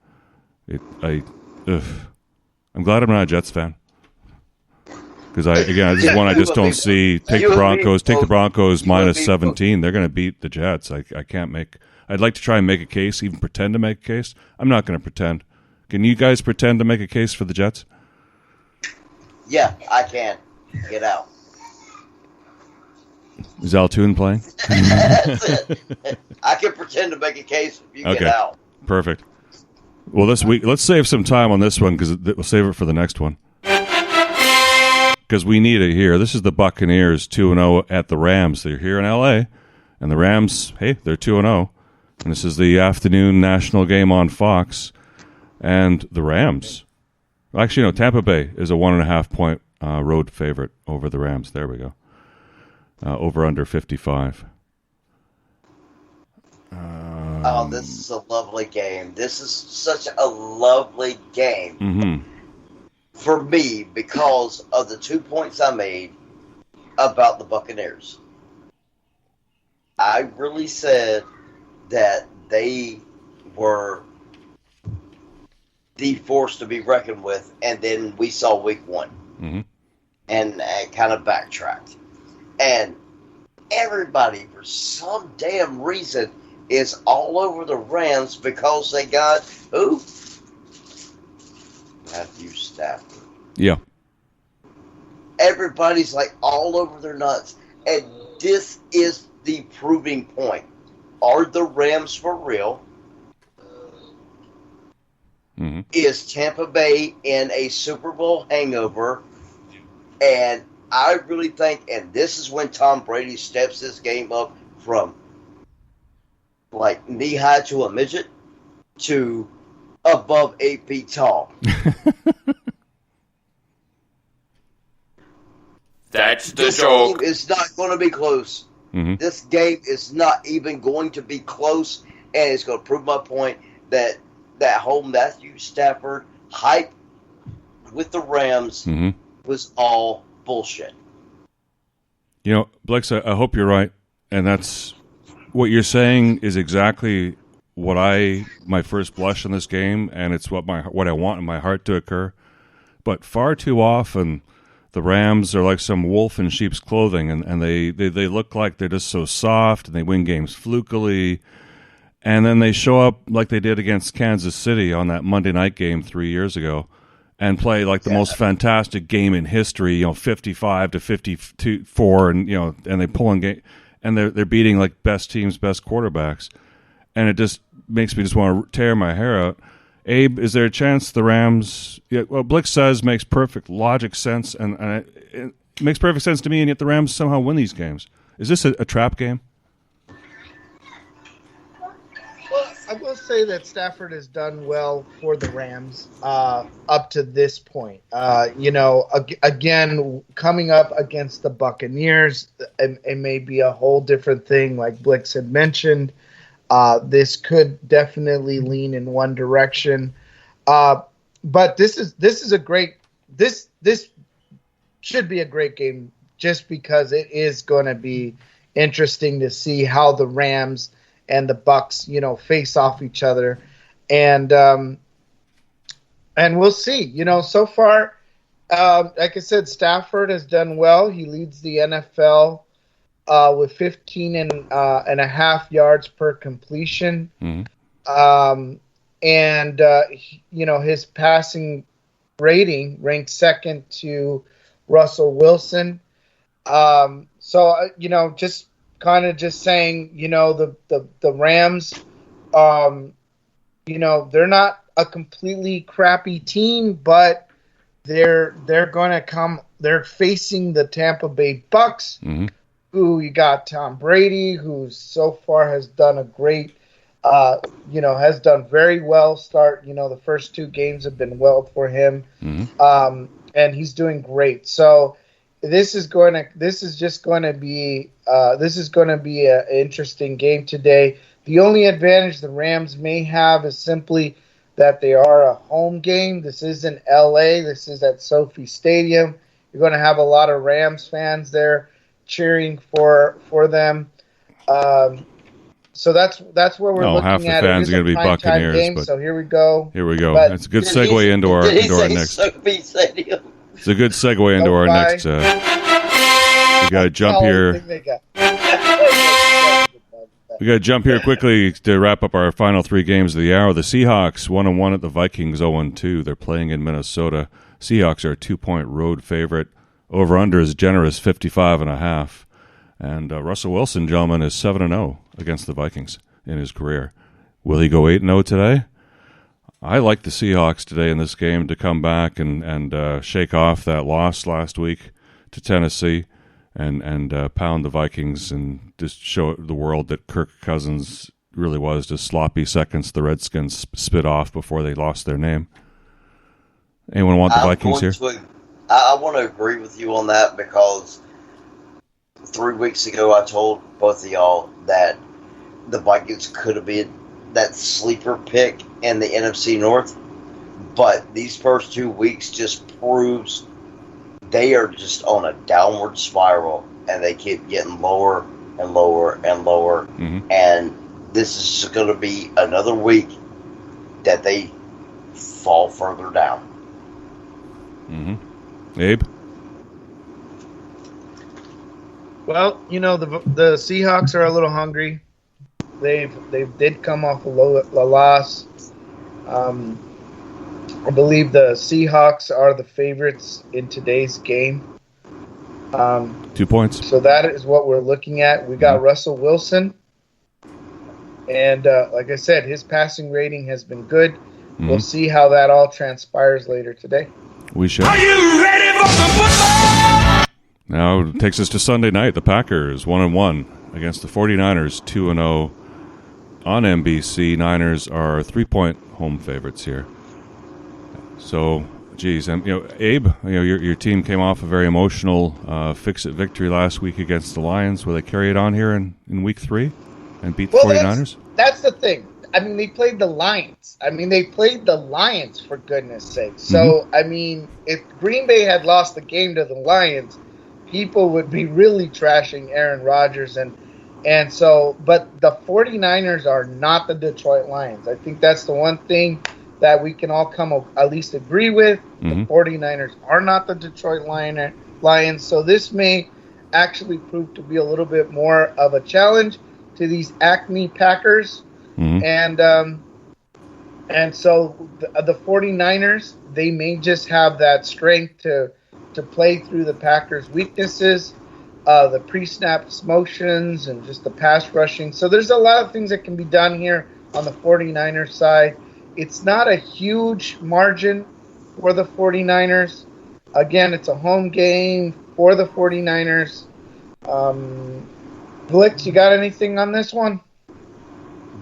I'm glad I'm not a Jets fan. Because this is one I just don't see. Take the Broncos. Take the Broncos minus 17. They're going to beat the Jets. I can't make. I'd like to try and make a case, even pretend to make a case. I'm not going to pretend. Can you guys pretend to make a case for the Jets? Yeah, I can. Get out. Is Altoon playing? That's it. I can pretend to make a case if you get out. Perfect. Well, let's save some time on this one because we'll save it for the next one. Because we need it here. This is the Buccaneers 2-0 at the Rams. They're here in L.A. And the Rams, hey, they're 2-0. And this is the afternoon national game on Fox. And the Rams. Actually, no, Tampa Bay is a 1.5-point road favorite over the Rams. There we go. Over under 55. This is a lovely game. This is such a lovely game for me because of the 2 points I made about the Buccaneers. I really said that they were the force to be reckoned with, and then we saw week one and kind of backtracked. And everybody, for some damn reason, is all over the Rams because they got who? Matthew Stafford. Yeah. Everybody's like all over their nuts. And this is the proving point. Are the Rams for real? Is Tampa Bay in a Super Bowl hangover? And I really think, and this is when Tom Brady steps this game up from like knee high to a midget to above 8 feet tall. That's the this joke. Game is not going to be close. This game is not even going to be close, and it's going to prove my point that that whole Matthew Stafford hype with the Rams was all bullshit. You know, Blixx, I hope you're right, and that's what you're saying is exactly what my first blush in this game, and it's what I want in my heart to occur. But far too often, the Rams are like some wolf in sheep's clothing, and they look like they're just so soft, and they win games flukily, and then they show up like they did against Kansas City on that Monday night game 3 years ago, and play like the most fantastic game in history, 55 to 54, and and they pull in game, and they're beating like best teams, best quarterbacks, and it just makes me just want to tear my hair out. Abe, is there a chance the Rams? Yeah, well, Blixx says makes perfect logic sense, and it makes perfect sense to me, and yet the Rams somehow win these games. Is this a trap game? Well, I will say that Stafford has done well for the Rams up to this point. Again, coming up against the Buccaneers, it may be a whole different thing, like Blixx had mentioned. This could definitely lean in one direction, but this should be a great game just because it is going to be interesting to see how the Rams and the Bucks, face off each other, and we'll see. So far, like I said, Stafford has done well. He leads the NFL. With 15 and a half yards per completion. His passing rating ranked second to Russell Wilson. Just saying, the Rams, they're not a completely crappy team, but they're going to come. They're facing the Tampa Bay Bucks. Who you got Tom Brady, who so far has done a great, has done very well. The first two games have been well for him, and he's doing great. So this is going to be an interesting game today. The only advantage the Rams may have is simply that they are a home game. This isn't L.A. This is at SoFi Stadium. You're going to have a lot of Rams fans there cheering for them. So that's where we're looking half the at. fans are going to be Buccaneers. Game, but so here we go. Here we go. That's a good segue into our next. SoFi Stadium. It's a good segue into our next. We got to jump here. We got to jump here quickly to wrap up our final three games of the hour. The Seahawks 1-1 at the Vikings 0-2. They're playing in Minnesota. Seahawks are a 2-point road favorite. Over under is generous 55.5. And Russell Wilson, gentlemen, is 7-0 against the Vikings in his career. Will he go 8-0 today? I like the Seahawks today in this game to come back and shake off that loss last week to Tennessee and pound the Vikings and just show the world that Kirk Cousins really was just sloppy seconds the Redskins spit off before they lost their name. Anyone want the Vikings here? I want to agree with you on that because 3 weeks ago I told both of y'all that the Vikings could have been that sleeper pick in the NFC North, but these first 2 weeks just proves they are just on a downward spiral and they keep getting lower and lower and lower. And this is just going to be another week that they fall further down. Abe? Well, you know, the Seahawks are a little hungry. They did come off a loss. I believe the Seahawks are the favorites in today's game. 2 points. So that is what we're looking at. We got Russell Wilson. And like I said, his passing rating has been good. We'll see how that all transpires later today. We shall. Are you ready for some football? Now it takes us to Sunday night. The Packers 1-1 against the 49ers 2-0 on NBC. Niners are 3-point home favorites here. So, geez, Abe, your team came off a very emotional fix-it victory last week against the Lions. Will they carry it on here in week 3 and beat the 49ers? That's the thing. I mean, they played the Lions. For goodness sake. So, I mean, if Green Bay had lost the game to the Lions, people would be really trashing Aaron Rodgers. And so, but the 49ers are not the Detroit Lions. I think that's the one thing that we can all come at least agree with. The 49ers are not the Detroit Lions. So this may actually prove to be a little bit more of a challenge to these Acme Packers. And so the 49ers, they may just have that strength to play through the Packers' weaknesses, the pre-snapped motions, and just the pass rushing. So there's a lot of things that can be done here on the 49ers side. It's not a huge margin for the 49ers. Again, it's a home game for the 49ers. Blixx, you got anything on this one?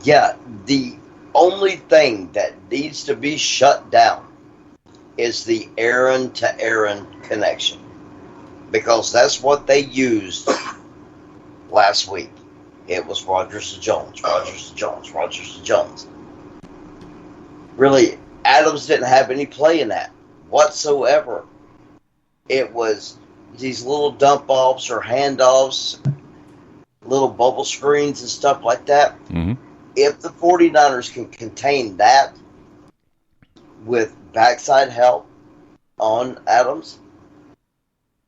Yeah, the only thing that needs to be shut down is the Aaron to Aaron connection, because that's what they used last week. It was Rodgers to Jones, Rodgers to Jones, Rodgers to Jones. Really, Adams didn't have any play in that whatsoever. It was these little dump offs or handoffs, little bubble screens and stuff like that. If the 49ers can contain that with backside help on Adams,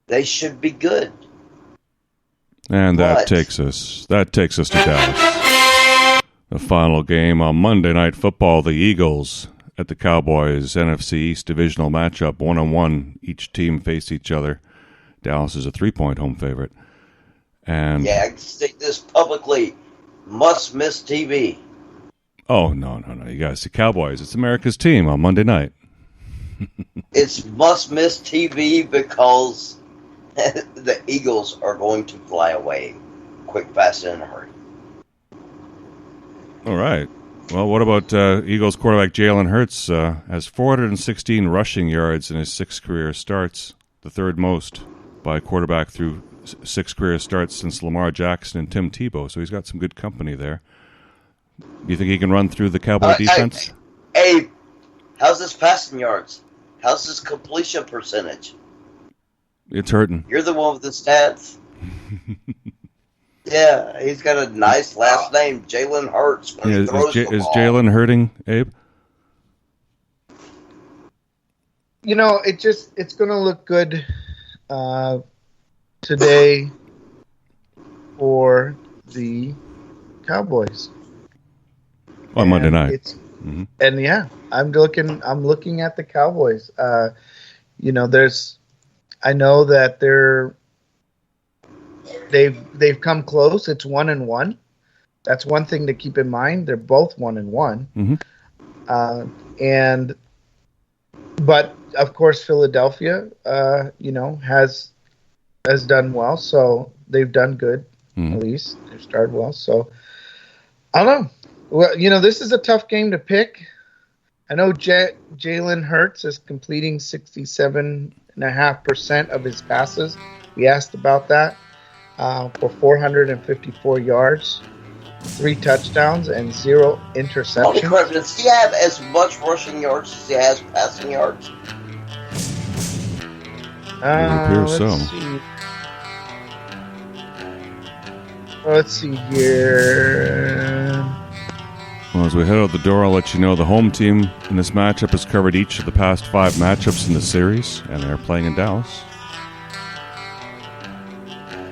they should be good. And that takes us to Dallas. The final game on Monday Night Football, the Eagles at the Cowboys NFC East divisional matchup, 1-1. Each team face each other. Dallas is a 3-point home favorite. And yeah, I can state this publicly. Must miss TV. Oh, no. You guys, the Cowboys. It's America's team on Monday night. It's must miss TV because the Eagles are going to fly away quick, fast, and in a hurry. All right. Well, what about Eagles quarterback Jalen Hurts? Has 416 rushing yards in his 6 career starts, the third most by a quarterback through 6 career starts since Lamar Jackson and Tim Tebow. So he's got some good company there. Do you think he can run through the Cowboy defense? Hey, how's his passing yards? How's his completion percentage? It's hurting. You're the one with the stats. Yeah, he's got a nice last name, Jalen Hurts. When he throws the ball. Is Jalen hurting, Abe? it's going to look good today for the Cowboys on Monday night. And yeah, I'm looking at the Cowboys. I know that they've come close. It's 1-1. That's one thing to keep in mind. They're both 1-1. But of course, Philadelphia, has done well. So they've done good. At least they've started well. So I don't know. Well, this is a tough game to pick. I know Jalen Hurts is completing 67.5% of his passes. We asked about that for 454 yards, 3 touchdowns, and 0 interceptions. Does he have as much rushing yards as he has passing yards? It appears so. Let's see here. Well, as we head out the door, I'll let you know the home team in this matchup has covered each of the past 5 matchups in the series, and they're playing in Dallas.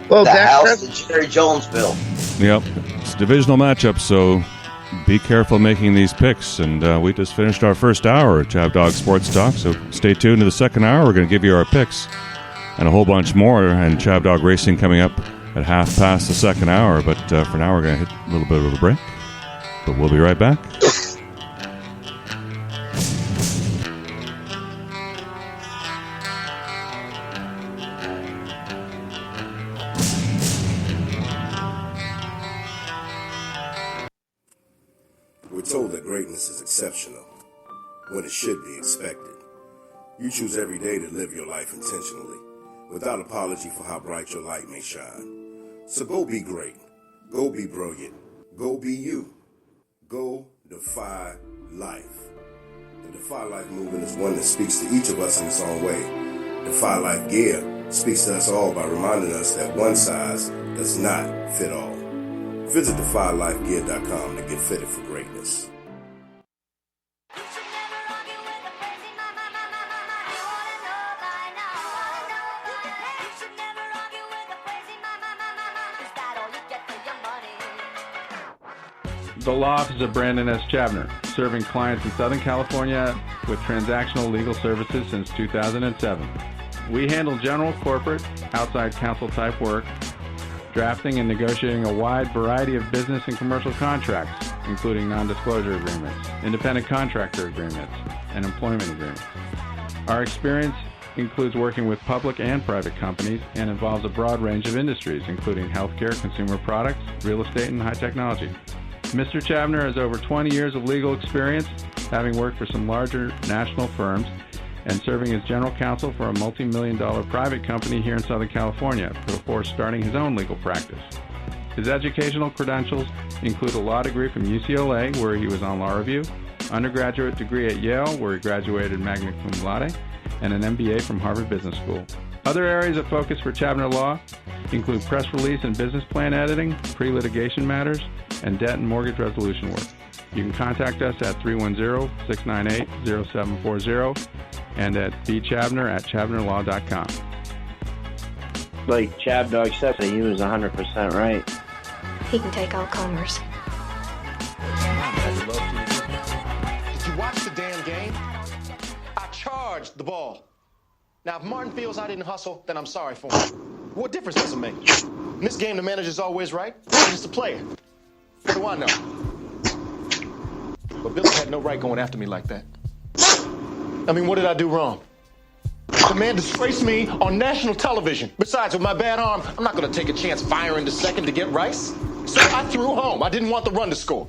Well, the house in Jerry Jonesville. Yep, it's a divisional matchup, so be careful making these picks. And we just finished our first hour of ChabDog Sports Talk, so stay tuned to the second hour. We're going to give you our picks and a whole bunch more, and ChabDog Racing coming up at 1/2 the second hour. But for now, we're going to hit a little bit of a break. But we'll be right back. We're told that greatness is exceptional when it should be expected. You choose every day to live your life intentionally, without apology for how bright your light may shine. So go be great. Go be brilliant. Go be you. Go defy life. The Defy Life movement is one that speaks to each of us in its own way. Defy Life gear speaks to us all by reminding us that one size does not fit all. Visit defylifegear.com to get fitted for greatness. The Law Office of Brandon S. Chabner, serving clients in Southern California with transactional legal services since 2007. We handle general, corporate, outside counsel type work, drafting and negotiating a wide variety of business and commercial contracts, including non-disclosure agreements, independent contractor agreements, and employment agreements. Our experience includes working with public and private companies and involves a broad range of industries, including healthcare, consumer products, real estate, and high technology. Mr. Chabner has over 20 years of legal experience, having worked for some larger national firms and serving as general counsel for a multi-million-dollar private company here in Southern California before starting his own legal practice. His educational credentials include a law degree from UCLA, where he was on law review, undergraduate degree at Yale, where he graduated magna cum laude, and an MBA from Harvard Business School. Other areas of focus for Chabner Law include press release and business plan editing, pre-litigation matters, and debt and mortgage resolution work. You can contact us at 310-698-0740 and at bchabner@chabnerlaw.com. Like ChabDog said, he was 100% right. He can take all comers. Did you watch the damn game? I charged the ball. Now, if Martin feels I didn't hustle, then I'm sorry for him. What difference does it make? In this game, the manager's always right. I'm just a player. What do I know? But Billy had no right going after me like that. I mean, what did I do wrong? The man disgraced me on national television. Besides, with my bad arm, I'm not going to take a chance firing to second to get Rice. So I threw home. I didn't want the run to score.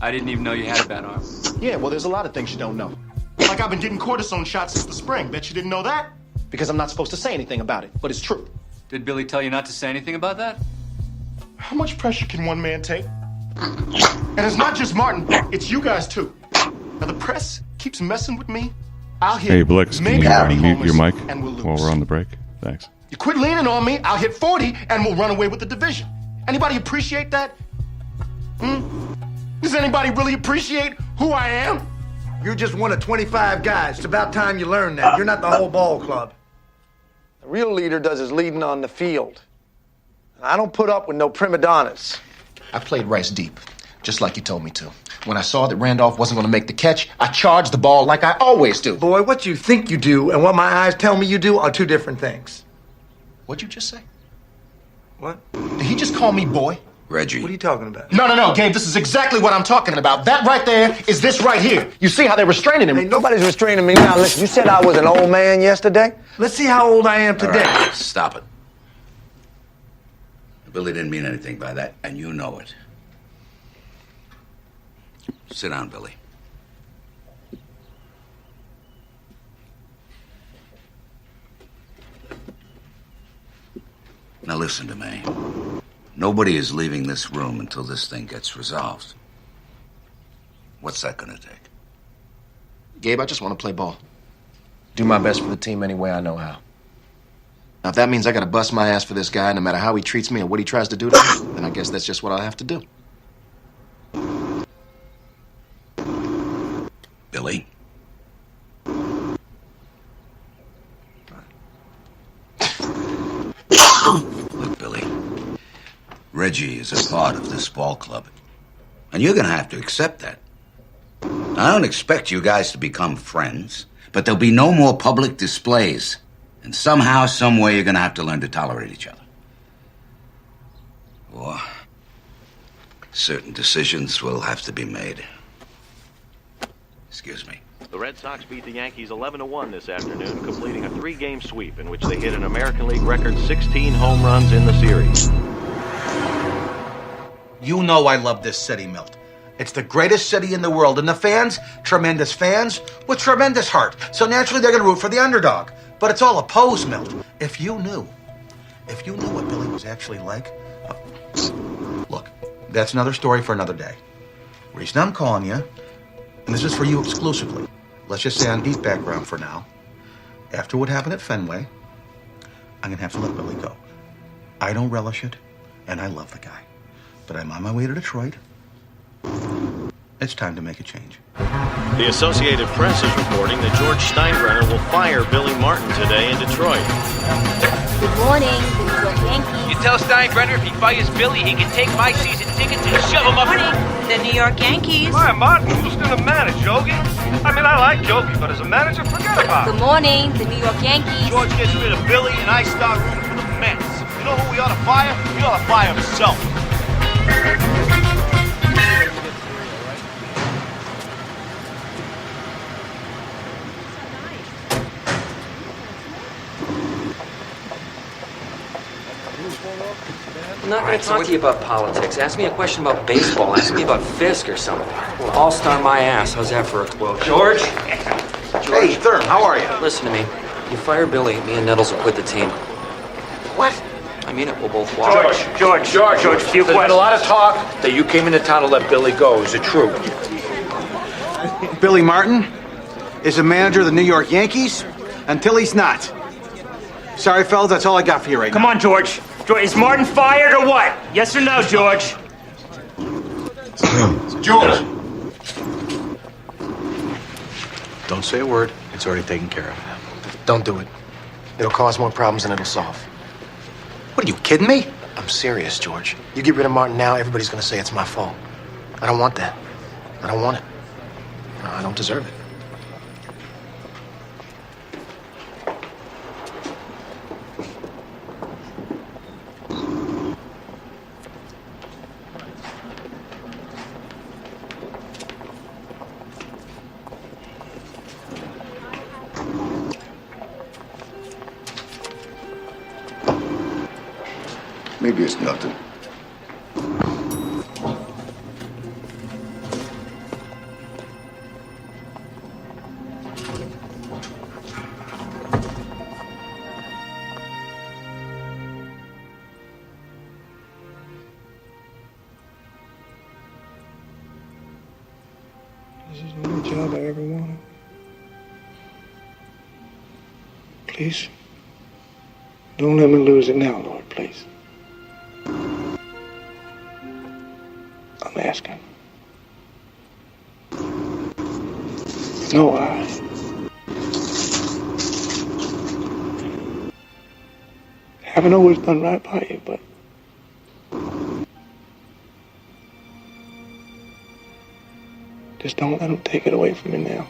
I didn't even know you had a bad arm. Yeah, well, there's a lot of things you don't know. Like I've been getting cortisone shots since the spring. Bet you didn't know that? Because I'm not supposed to say anything about it, but it's true. Did Billy tell you not to say anything about that? How much pressure can one man take? And it's not just Martin, it's you guys too. Now the press keeps messing with me. I'll hit Hey, Blixx, can maybe you 30 mute homers your mic and we'll lose. while we're on the break? Thanks. You quit leaning on me, I'll hit 40 and we'll run away with the division. Anybody appreciate that? Does anybody really appreciate who I am? You're just one of 25 guys. It's about time you learn that. You're not the whole ball club. The real leader does his leading on the field. And I don't put up with no prima donnas. I played Rice deep, just like you told me to. When I saw that Randolph wasn't going to make the catch, I charged the ball like I always do. Boy, what you think you do and what my eyes tell me you do are two different things. What'd you just say? What? Did he just call me boy? Reggie. What are you talking about? No, Gabe, this is exactly what I'm talking about. That right there is this right here. You see how they're restraining him? Hey, nobody's restraining me now. Listen, you said I was an old man yesterday. Let's see how old I am today. All right, stop it. Billy didn't mean anything by that, and you know it. Sit down, Billy. Now listen to me. Nobody is leaving this room until this thing gets resolved. What's that gonna take? Gabe, I just want to play ball. Do my best for the team any way I know how. Now, if that means I gotta bust my ass for this guy, no matter how he treats me or what he tries to do to me, then I guess that's just what I'll have to do. Billy? Look, Billy. Reggie is a part of this ball club. And you're gonna have to accept that. I don't expect you guys to become friends, but there'll be no more public displays. And somehow, some way, you're gonna have to learn to tolerate each other. Or certain decisions will have to be made. Excuse me. The Red Sox beat the Yankees 11-1 this afternoon, completing a 3-game sweep in which they hit an American League record 16 home runs in the series. You know I love this city, Milt. It's the greatest city in the world, and the fans, tremendous fans, with tremendous heart. So naturally, they're going to root for the underdog. But it's all a pose, Milt. If you knew what Billy was actually like, look, that's another story for another day. Reason I'm calling you, and this is for you exclusively. Let's just say on deep background for now. After what happened at Fenway, I'm going to have to let Billy go. I don't relish it, and I love the guy. But I'm on my way to Detroit. It's time to make a change. The Associated Press is reporting that George Steinbrenner will fire Billy Martin today in Detroit. Good morning, the New York Yankees. You tell Steinbrenner if he fires Billy, he can take my season tickets and shove them up. The New York Yankees. Hi, Martin. Who's going to manage, Yogi? I mean, I like Yogi, but as a manager, forget about it. Good morning, the New York Yankees. George gets rid of Billy, and I start rooting for the Mets. You know who we ought to fire? We ought to fire himself. I'm not going to talk to you about politics. Ask me a question about baseball. Ask me about Fisk or something. Well, I'll star my ass. How's that for a quote? George? Hey, Thurm, how are you? Listen to me. You fire Billy, me and Nettles will quit the team. What? I mean it. We'll both walk. George, few questions. There's been a lot of talk that you came into town to let Billy go. Is it true? Billy Martin is the manager of the New York Yankees until he's not. Sorry, fellas, that's all I got for you right now. Come on, George. Is Martin fired or what? Yes or no, George? George! Don't say a word. It's already taken care of. Don't do it. It'll cause more problems than it'll solve. What, are you kidding me? I'm serious, George. You get rid of Martin now, everybody's going to say it's my fault. I don't want that. I don't want it. I don't deserve it. Maybe it's nothing. This is the only job I ever wanted. Please, don't let me lose it now, Lord, please. I'm asking. No, haven't always done right by you, but just don't let them take it away from me now.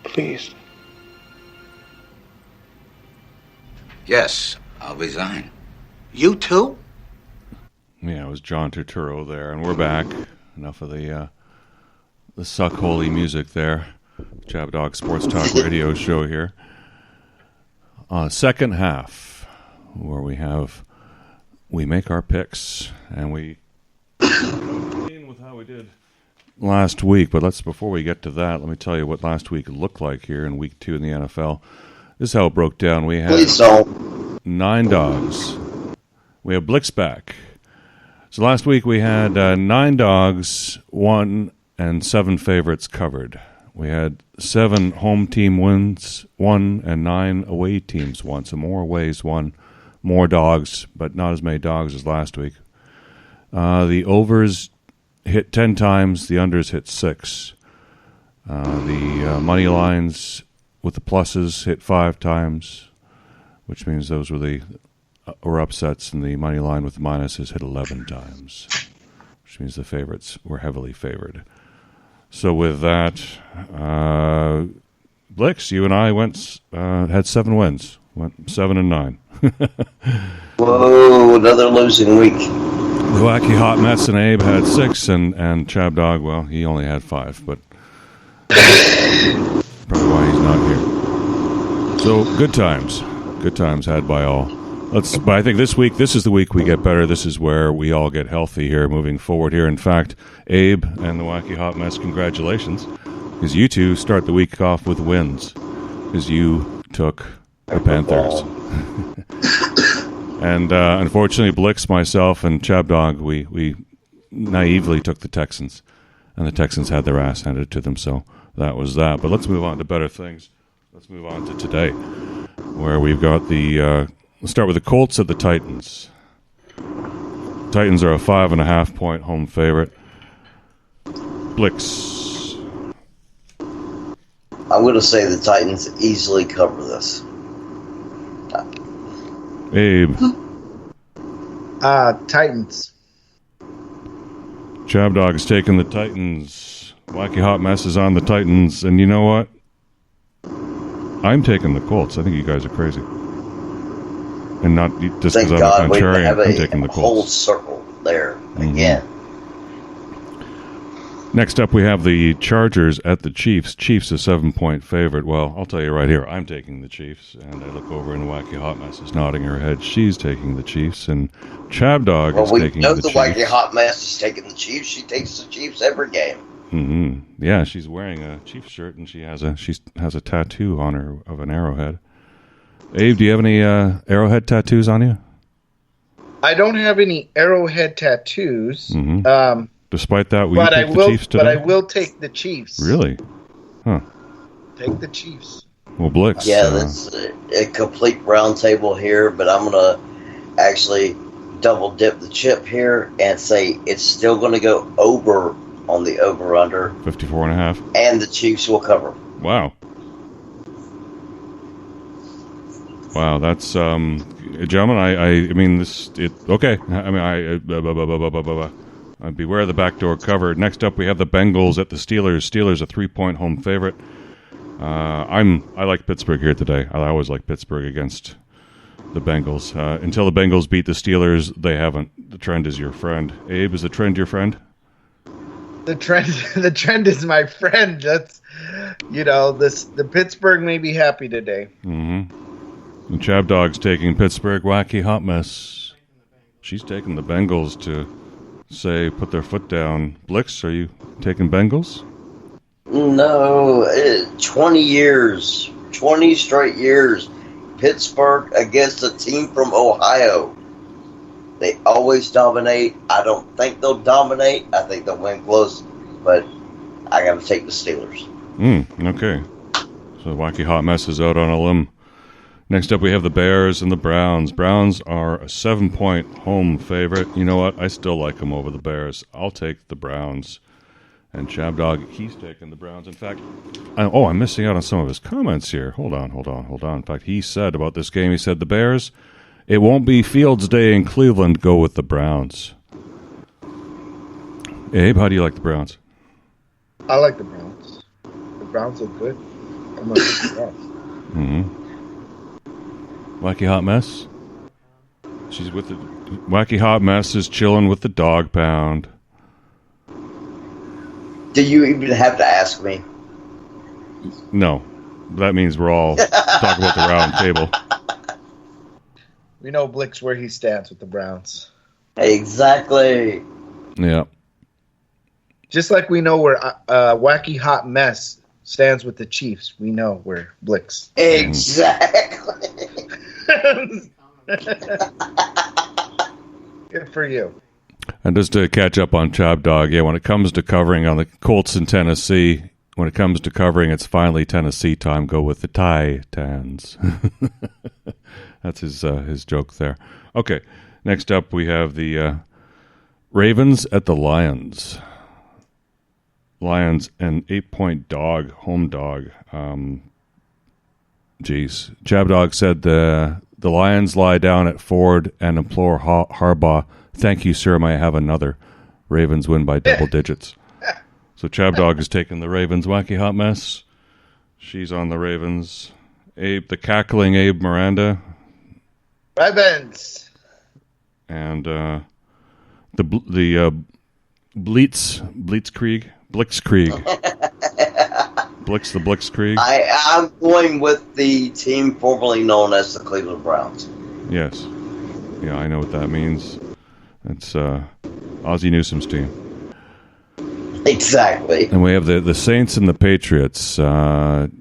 Please. Yes, I'll resign. You too? Yeah, it was John Turturro there, and we're back. Enough of the suck-holy music there. ChabDog Sports Talk Radio show here. Second half, where we make our picks, and we with how we did last week. But before we get to that, let me tell you what last week looked like here in week 2 in the NFL. This is how it broke down. We had 9 dogs. We have Blixx back. So last week we had 9 dogs, 1 and 7 favorites covered. We had 7 home team wins, 1 and 9 away teams won. So more aways won, more dogs, but not as many dogs as last week. The overs hit 10 times, the unders hit 6. The money lines with the pluses hit 5 times, which means those were upsets, and the money line with the minuses hit 11 times, which means the favorites were heavily favored. So with that, Blixx, you and I had 7 wins, went 7-9. Whoa, another losing week. The Wacky Hot Mess and Abe had 6, and ChabDog, well, he only had 5, but probably why he's not here. So good times had by all. But I think this is the week we get better. This is where we all get healthy here, moving forward here. In fact, Abe and the Wacky Hot Mess, congratulations, because you two start the week off with wins, because you took the Panthers. And unfortunately, Blixx, myself, and ChabDog, we naively took the Texans, and the Texans had their ass handed to them, so that was that. But let's move on to better things. Let's move on to today, where we've got let's start with the Colts at the Titans. Titans are a 5.5-point home favorite. Blixx. I'm going to say the Titans easily cover this. Abe. Titans. ChabDog is taking the Titans. Wacky Hot Mess is on the Titans. And you know what? I'm taking the Colts. I think you guys are crazy. And not just because I'm a contrarian. I'm taking the Colts. Whole circle there again. Next up, we have the Chargers at the Chiefs. Chiefs a 7-point favorite. Well, I'll tell you right here, I'm taking the Chiefs. And I look over and Wacky Hot Mess is nodding her head. She's taking the Chiefs. And ChabDog is taking the Chiefs. Wacky Hot Mess is taking the Chiefs. She takes the Chiefs every game. Mm-hmm. Yeah, she's wearing a Chiefs shirt, and she has a tattoo on her of an arrowhead. Abe, do you have any arrowhead tattoos on you? I don't have any arrowhead tattoos. Mm-hmm. Despite that, will you take the Chiefs today? But I will take the Chiefs. Really? Huh. Take the Chiefs. Well, Blixx. Yeah, that's a complete round table here, but I'm going to actually double dip the chip here and say it's still going to go over on the over-under. 54.5. And the Chiefs will cover. Wow. Wow, that's gentlemen. I mean this. Okay. I mean I'd beware of the backdoor cover. Next up, we have the Bengals at the Steelers. Steelers a 3-point home favorite. I like Pittsburgh here today. I always like Pittsburgh against the Bengals. Until the Bengals beat the Steelers, they haven't. The trend is your friend. Abe, is the trend your friend? The trend is my friend. That's the Pittsburgh may be happy today. Mm-hmm. The ChabDog's taking Pittsburgh. Wacky Hot Mess. She's taking the Bengals to put their foot down. Blixx, are you taking Bengals? No, 20 straight years, Pittsburgh against a team from Ohio. They always dominate. I don't think they'll dominate. I think they'll win close, but I got to take the Steelers. Okay. So Wacky Hot Mess is out on a limb. Next up, we have the Bears and the Browns. Browns are a 7-point home favorite. You know what? I still like them over the Bears. I'll take the Browns. And ChabDog, he's taking the Browns. In fact, I'm missing out on some of his comments here. Hold on. In fact, he said about this game, he said, the Bears, it won't be Fields Day in Cleveland, go with the Browns. Abe, how do you like the Browns? I like the Browns. The Browns are good. I'm going to pick the Browns. Wacky Hot Mess? She's with the... Wacky Hot Mess is chilling with the dog pound. Do you even have to ask me? No. That means we're all talking about the round table. We know Blixx where he stands with the Browns. Exactly. Yeah. Just like we know where Wacky Hot Mess stands with the Chiefs, we know where Blixx. Exactly. Good for you. And just to catch up on ChabDog, when it comes to covering on the Colts in Tennessee, when it comes to covering, it's finally Tennessee time. Go with the Titans. That's his joke there. Okay, next up we have the Ravens at the Lions. Lions, an 8-point dog, home dog. ChabDog said the Lions lie down at Ford and implore Harbaugh, thank you, sir, may I have another? Ravens win by double digits. So ChabDog is taking the Ravens. Wacky Hot Mess, she's on the Ravens. Abe, the cackling Abe Miranda. Ravens. And the Blixxkreig. Blixx the Blixxkreig. I'm going with the team formerly known as the Cleveland Browns. Yes. Yeah, I know what that means. It's Ozzie Newsome's team. Exactly. And we have the Saints and the Patriots. ChabDog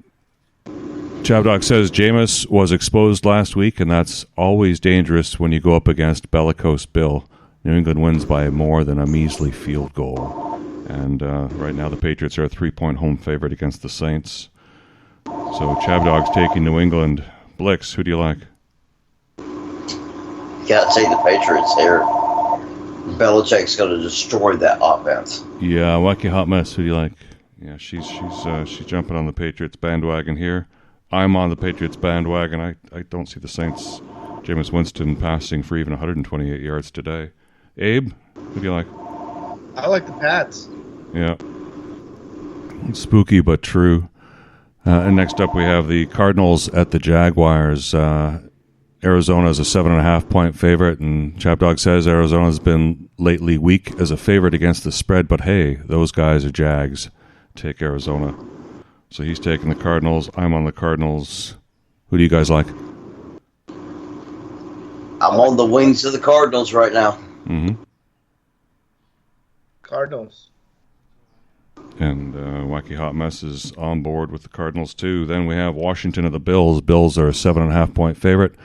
says Jameis was exposed last week, and that's always dangerous when you go up against bellicose Bill. New England wins by more than a measly field goal. And right now the Patriots are a 3-point home favorite against the Saints. So ChabDog's taking New England. Blixx, who do you like? Gotta take the Patriots here. Belichick's going to destroy that offense. Yeah, Wacky Hot Mess, who do you like? Yeah, she's jumping on the Patriots bandwagon here. I'm on the Patriots bandwagon. I don't see the Saints. Jameis Winston passing for even 128 yards today. Abe, who do you like? I like the Pats. Yeah. Spooky but true. And next up we have the Cardinals at the Jaguars. Arizona is a 7.5-point favorite, and ChabDog says Arizona's been lately weak as a favorite against the spread, but hey, those guys are Jags. Take Arizona. So he's taking the Cardinals. I'm on the Cardinals. Who do you guys like? I'm on the wings of the Cardinals right now. Mm-hmm. Cardinals. And Wacky Hot Mess is on board with the Cardinals, too. Then we have Washington at the Bills. Bills are a 7.5-point favorite.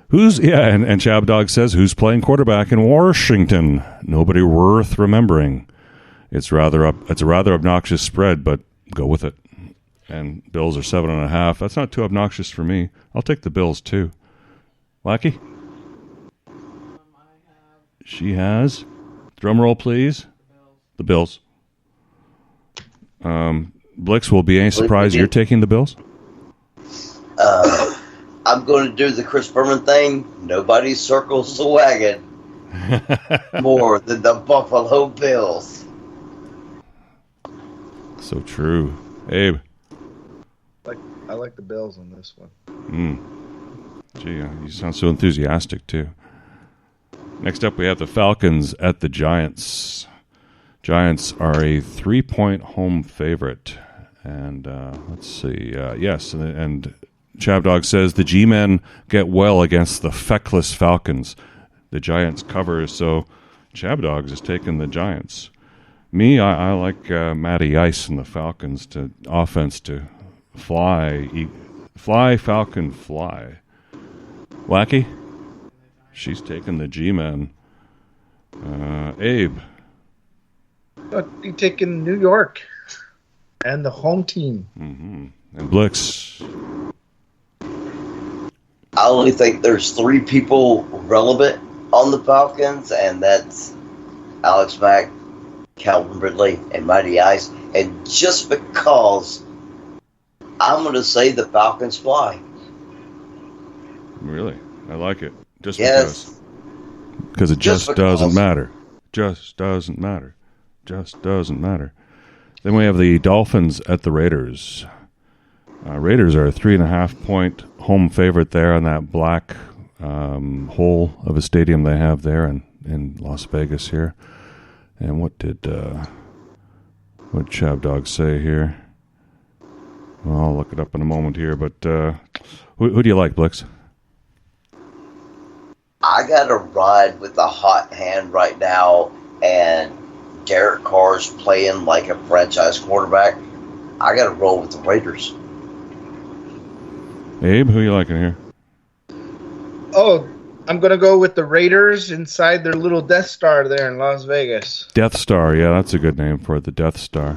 And ChabDog says, who's playing quarterback in Washington? Nobody worth remembering. It's a rather obnoxious spread, but go with it. And Bills are 7.5. That's not too obnoxious for me. I'll take the Bills, too. Wacky? She has. Drum roll, please. The Bills. Blixx, will be any surprise you're taking the Bills? I'm going to do the Chris Berman thing. Nobody circles the wagon more than the Buffalo Bills. So true. Abe? I like the Bills on this one. Gee, you sound so enthusiastic, too. Next up, we have the Falcons at the Giants. Giants are a 3-point home favorite. And let's see. Yes, and ChabDog says the G-men get well against the feckless Falcons. The Giants cover, so ChabDog is taking the Giants. Me, I like Matty Ice and the Falcons to offense to fly, Falcon, fly. Wacky? She's taking the G-men. Abe? You're taking New York and the home team. Mm-hmm. And Blixx? I only think there's 3 people relevant on the Falcons, and that's Alex Mack, Calvin Ridley and Mighty Ice. And just because I'm going to say the Falcons fly. Really? I like it. Just yes. Because it just doesn't matter. Just doesn't matter. Just doesn't matter. Then we have the Dolphins at the Raiders. Raiders are a 3.5-point home favorite there on that black hole of a stadium they have there in Las Vegas here. And what did ChabDog say here? Well, I'll look it up in a moment here. But who do you like, Blixx? I got to ride with the hot hand right now, and Derek Carr's playing like a franchise quarterback. I got to roll with the Raiders. Abe, who you liking here? Oh, I'm going to go with the Raiders inside their little Death Star there in Las Vegas. Death Star, yeah, that's a good name for it, the Death Star.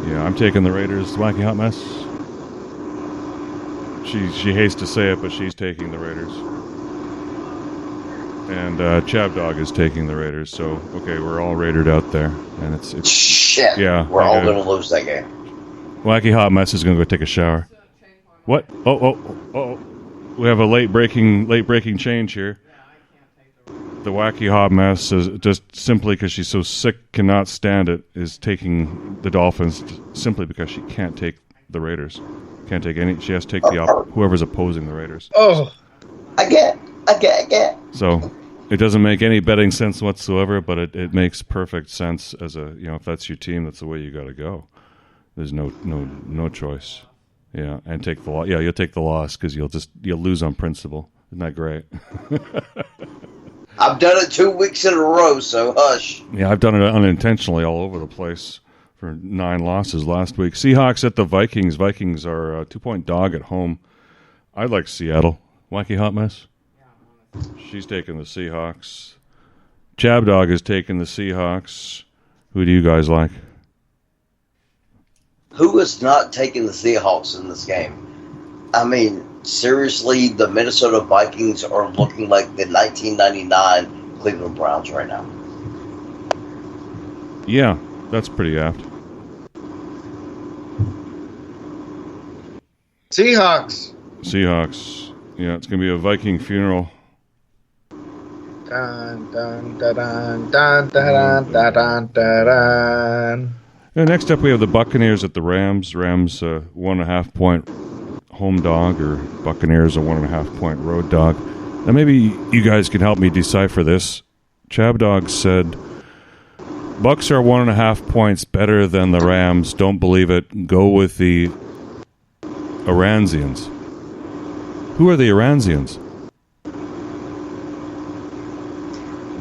Yeah, I'm taking the Raiders. Wacky Hot Mess. She hates to say it, but she's taking the Raiders. And ChabDog is taking the Raiders. So, okay, we're all Raidered out there. And it's shit. Yeah, we're all going to lose that game. Wacky Hot Mess is going to go take a shower. What? Oh. We have a late breaking change here. The Wacky Hot Mess is just simply because she's so sick, cannot stand it, is taking the Dolphins simply because she can't take the Raiders. Can't take any. She has to take whoever's opposing the Raiders. Oh, I get. So it doesn't make any betting sense whatsoever, but it makes perfect sense as a, if that's your team, that's the way you got to go. There's no choice. Yeah, and take the loss. Yeah, you'll take the loss because you'll lose on principle. Isn't that great? I've done it 2 weeks in a row, so hush. Yeah, I've done it unintentionally all over the place for 9 losses last week. Seahawks at the Vikings. Vikings are a 2-point dog at home. I like Seattle. Wacky Hot Mess? She's taking the Seahawks. ChabDog is taking the Seahawks. Who do you guys like? Who is not taking the Seahawks in this game? I mean, seriously, the Minnesota Vikings are looking like the 1999 Cleveland Browns right now. Yeah, that's pretty apt. Seahawks. Yeah, it's going to be a Viking funeral. Dun, dun, dun, dun, dun, dun, dun, dun, dun. And next up, we have the Buccaneers at the Rams. Rams, 1.5-point home dog, or Buccaneers, a 1.5-point road dog. Now, maybe you guys can help me decipher this. ChabDog said, Bucs are 1.5 points better than the Rams. Don't believe it. Go with the Aranzians. Who are the Aranzians?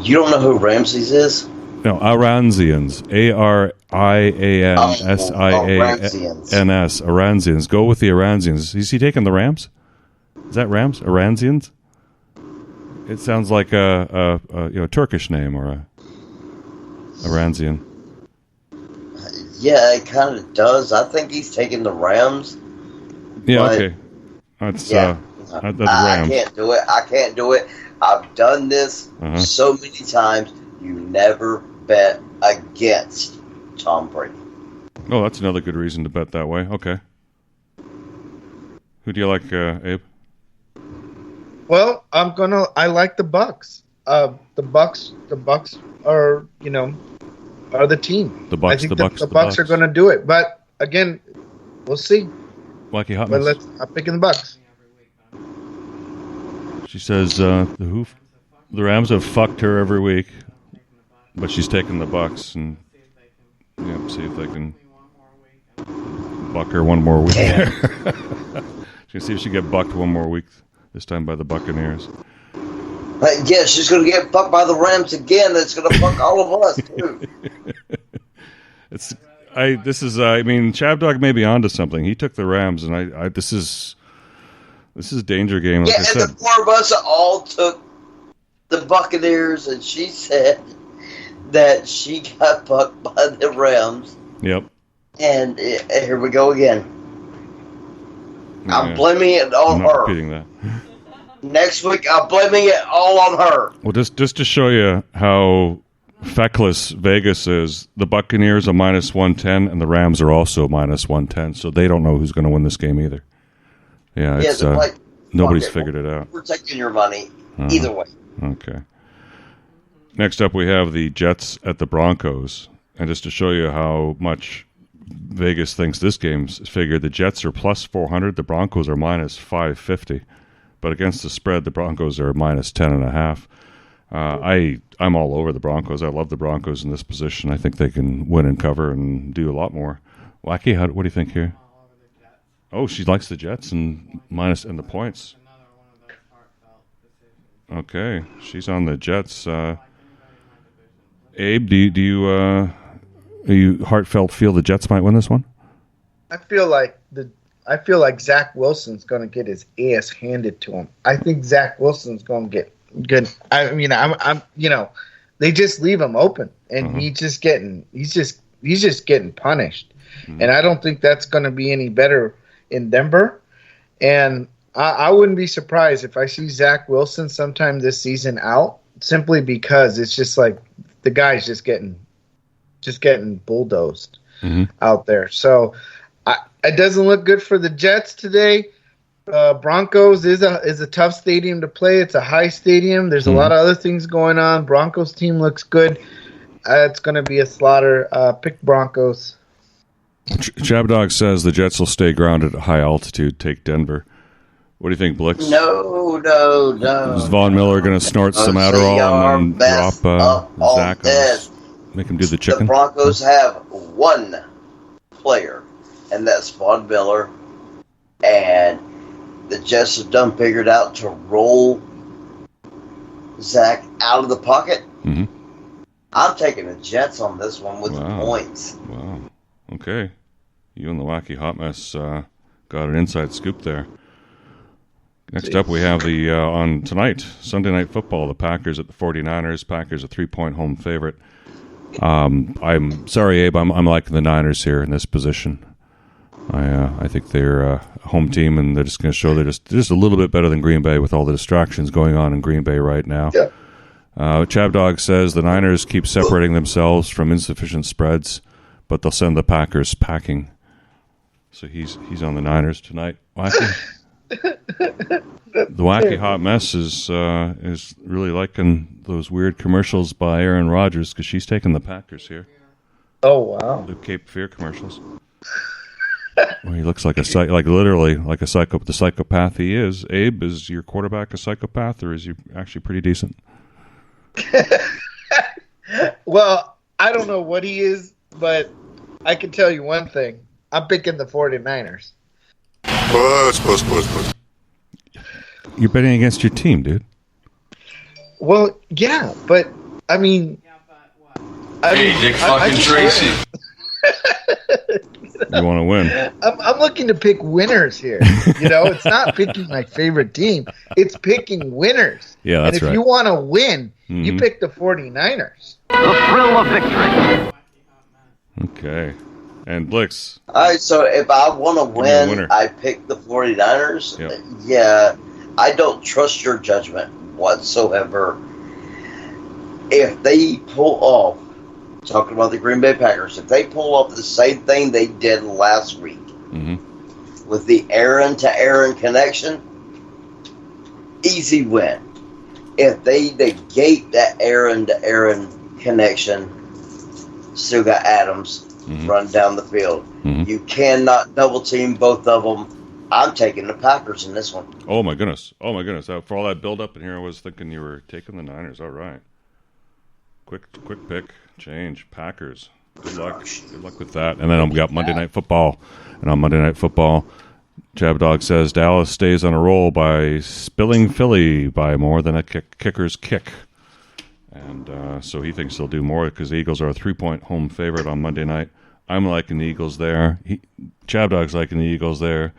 You don't know who Ramses is? No, Aranzians. Ariansians. Aranzians. Go with the Aranzians. Is he taking the Rams? Is that Rams? Aranzians? It sounds like a Turkish name or a Aranzian. Yeah, it kind of does. I think he's taking the Rams. Yeah, okay. That's Rams. I can't do it. I've done this so many times. You never bet against Tom Brady. Oh, that's another good reason to bet that way. Okay. Who do you like, Abe? Well, I like the Bucs. The Bucs are, are the team. The Bucs, I think the Bucs are going to do it. But again, we'll see. Wacky Hot Mess. But I'm picking the Bucs. She says the Rams have fucked her every week, but she's taking the Bucs and see if they can buck her one more week. She's gonna see if she can get bucked one more week. This time by the Buccaneers. Yeah, she's going to get fucked by the Rams again. That's going to fuck all of us too. ChabDog may be onto something. He took the Rams, and this is danger game. Like I said. The 4 of us all took the Buccaneers, and she said that she got fucked by the Rams. Yep. And here we go again. I'm blaming it on her. I'm not repeating that. Next week, I'm blaming it all on her. Well, just to show you how Feckless Vegas is the Buccaneers are minus 110 and the Rams are also minus 110, so they don't know who's going to win this game either. Yeah, it's nobody's figured it out. We're taking your money either way. Okay. Next up, we have the Jets at the Broncos, and just to show you how much Vegas thinks this game's figured, the Jets are plus 400, the Broncos are minus 550, but against the spread, the Broncos are minus 10.5. I'm all over the Broncos. I love the Broncos in this position. I think they can win and cover and do a lot more. Wacky, what do you think here? Oh, she likes the Jets and the points. Okay, she's on the Jets. Abe, do you heartfelt feel the Jets might win this one? I feel like Zach Wilson's going to get his ass handed to him. I think Zach Wilson's going to get good. I mean, I'm they just leave him open, and he's just getting punished, and I don't think that's going to be any better in Denver. And I wouldn't be surprised if I see Zach Wilson sometime this season out, simply because it's just like the guy's just getting bulldozed out there. So it doesn't look good for the Jets today. Broncos is a tough stadium to play. It's a high stadium. There's a lot of other things going on. Broncos team looks good. It's going to be a slaughter. Pick Broncos. ChabDog says the Jets will stay grounded at high altitude. Take Denver. What do you think, Blixx? No. Is Von Miller going to snort some Adderall and then drop Zach on make him do the chicken? The Broncos have one player, and that's Von Miller. And the Jets have done figured out to roll Zach out of the pocket. I'm taking the Jets on this one with the points. Wow. Okay. You and the Wacky Hot Mess got an inside scoop there. Next up, we have the on tonight, Sunday Night Football, the Packers at the 49ers. Packers a 3-point home favorite. I'm sorry, Abe, I'm liking the Niners here in this position. I think they're a home team, and they're just going to show they're just a little bit better than Green Bay with all the distractions going on in Green Bay right now. Yeah. ChabDog says the Niners keep separating themselves from insufficient spreads, but they'll send the Packers packing. So he's on the Niners tonight. Wacky. The Wacky Hot Mess is really liking those weird commercials by Aaron Rodgers because she's taking the Packers here. Oh wow! The Cape Fear commercials. Well, he looks like literally like a psycho. The psychopath he is. Abe, is your quarterback a psychopath, or is he actually pretty decent? Well, I don't know what he is, but I can tell you one thing. I'm picking the 49ers. Puss. You're betting against your team, dude. Well, yeah, but I mean... Dick fucking Tracy. You want to win. I'm looking to pick winners here. It's not picking my favorite team. It's picking winners. Yeah, that's right. And if you want to win, you pick the 49ers. The thrill of victory. Okay. And Blixx. All right, so if I want to win, I pick the 49ers. Yep. Yeah, I don't trust your judgment whatsoever. If they pull off, talking about the Green Bay Packers, if they pull off the same thing they did last week with the Aaron to Aaron connection, easy win. If they negate that Aaron to Aaron connection, still got Adams run down the field. You cannot double team both of them. I'm taking the Packers in this one. Oh my goodness. For all that build up in here, I was thinking you were taking the Niners. All right. Quick pick. Change. Packers. Good luck. Good luck with that. And then we got Monday Night Football. And on Monday Night Football, ChabDog says Dallas stays on a roll by spilling Philly by more than a kicker's kick. And so he thinks they'll do more because the Eagles are a 3-point home favorite on Monday night. I'm liking the Eagles there. ChabDog's liking the Eagles there.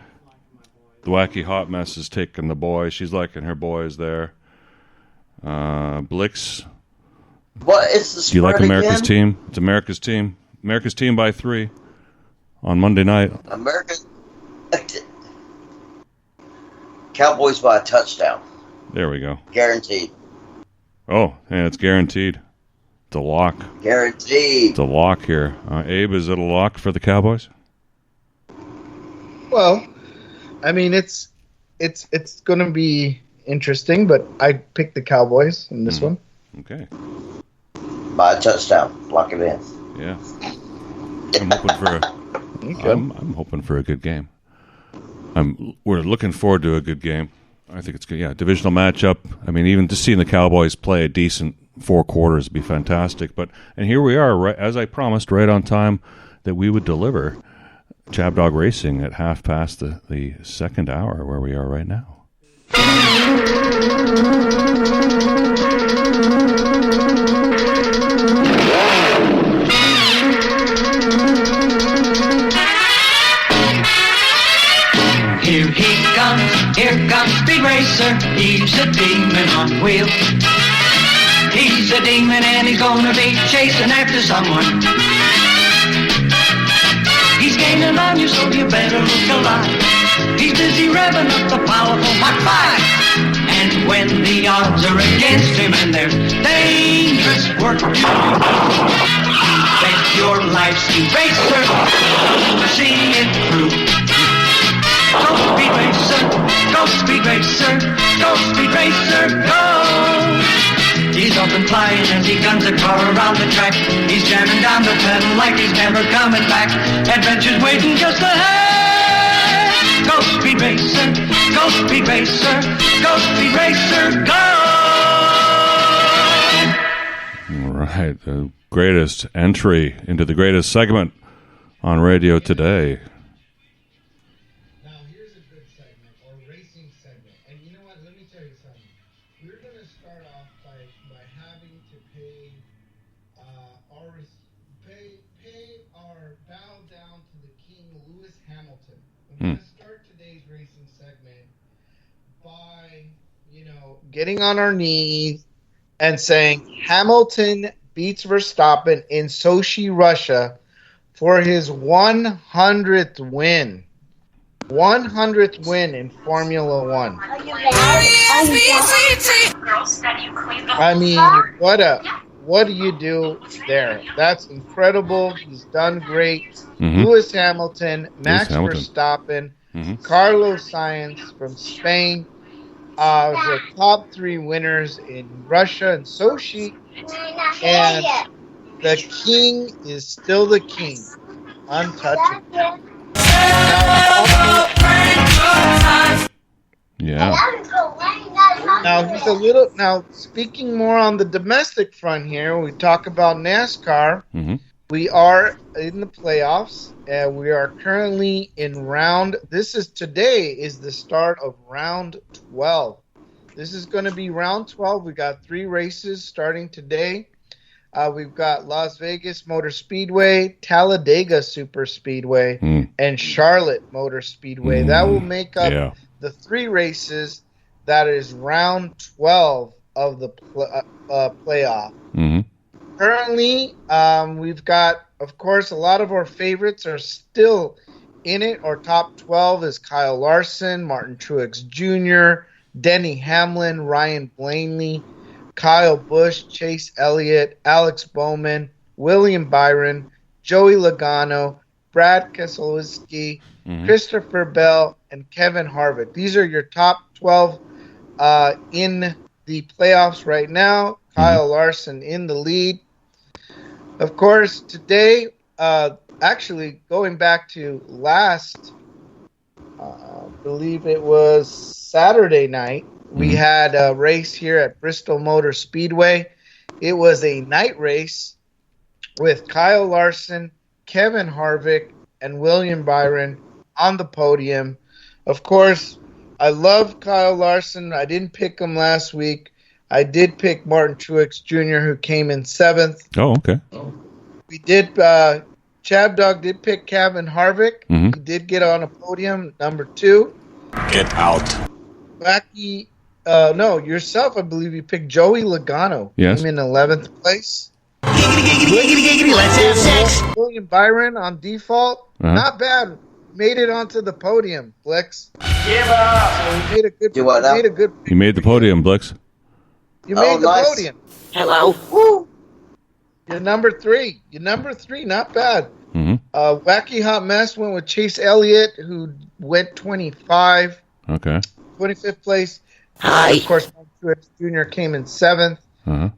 The Wacky Hot Mess is taking the boys. She's liking her boys there. Blixx. What is the spread? Do you like America's again? team? It's America's team. America's team by 3 on Monday night. Cowboys by a touchdown. There we go. Guaranteed. Oh, yeah, it's guaranteed. The lock. Guaranteed. The lock here. Abe, is it a lock for the Cowboys? Well, I mean, it's going to be interesting, but I picked the Cowboys in this one. Okay. By a touchdown. Lock it in. Yeah. I'm hoping for a good game. We're looking forward to a good game. I think it's good. Yeah, divisional matchup. I mean, even just seeing the Cowboys play a decent 4 quarters would be fantastic. And here we are, right, as I promised, right on time, that we would deliver ChabDog Racing at 2:30 the second hour, where we are right now. Here comes Speed Racer, he's a demon on wheels. He's a demon and he's gonna be chasing after someone. He's gaining on you, so you better look alive. He's busy revving up the powerful Mach 5. And when the odds are against him and there's dangerous work to do, bet your life, Speed Racer, to see it through. Go Speed Racer, go Speed Racer, go Speed Racer, go! He's up and flying as he guns a car around the track. He's jamming down the pedal like he's never coming back. Adventure's waiting just ahead. Go Speed Racer, go Speed Racer, go Speed Racer, go! All right, the greatest entry into the greatest segment on radio today. Getting on our knees and saying Hamilton beats Verstappen in Sochi, Russia for his 100th win. 100th win in Formula One. I mean, what do you do there? That's incredible. He's done great. Mm-hmm. Lewis Hamilton, Max Verstappen, Carlos Sainz from Spain. The top 3 winners in Russia and Sochi, and the king is still the king, untouchable. Yeah. Now speaking more on the domestic front here, we talk about NASCAR. Mm-hmm. We are in the playoffs, and we are currently in today is the start of round 12. This is going to be round 12. We got 3 races starting today. We've got Las Vegas Motor Speedway, Talladega Super Speedway, and Charlotte Motor Speedway. That will make up the 3 races that is round 12 of the playoff. Mm-hmm. Currently, we've got, of course, a lot of our favorites are still in it. Our top 12 is Kyle Larson, Martin Truex Jr., Denny Hamlin, Ryan Blaney, Kyle Busch, Chase Elliott, Alex Bowman, William Byron, Joey Logano, Brad Keselowski, Christopher Bell, and Kevin Harvick. These are your top 12 in the playoffs right now. Kyle Larson in the lead. Of course, today, actually going back to last, I believe it was Saturday night, we had a race here at Bristol Motor Speedway. It was a night race with Kyle Larson, Kevin Harvick, and William Byron on the podium. Of course, I love Kyle Larson. I didn't pick him last week. I did pick Martin Truex Jr., who came in 7th. Oh, okay. We did, ChabDog did pick Kevin Harvick. He did get on a podium, number 2. Get out. Wacky, no, yourself, I believe you picked Joey Logano. Yes. Came in 11th place. Let's have sex. William Byron on default. Not bad. Made it onto the podium, Blixx. Give up. So he made a good. You made the podium, Blixx. You made the podium. Hello. Woo. You're number three. Not bad. Mm-hmm. Wacky Hot Mess went with Chase Elliott, who went 25. Okay. 25th place. Hi. Of course, Mike Truex Jr. came in 7th. Uh-huh.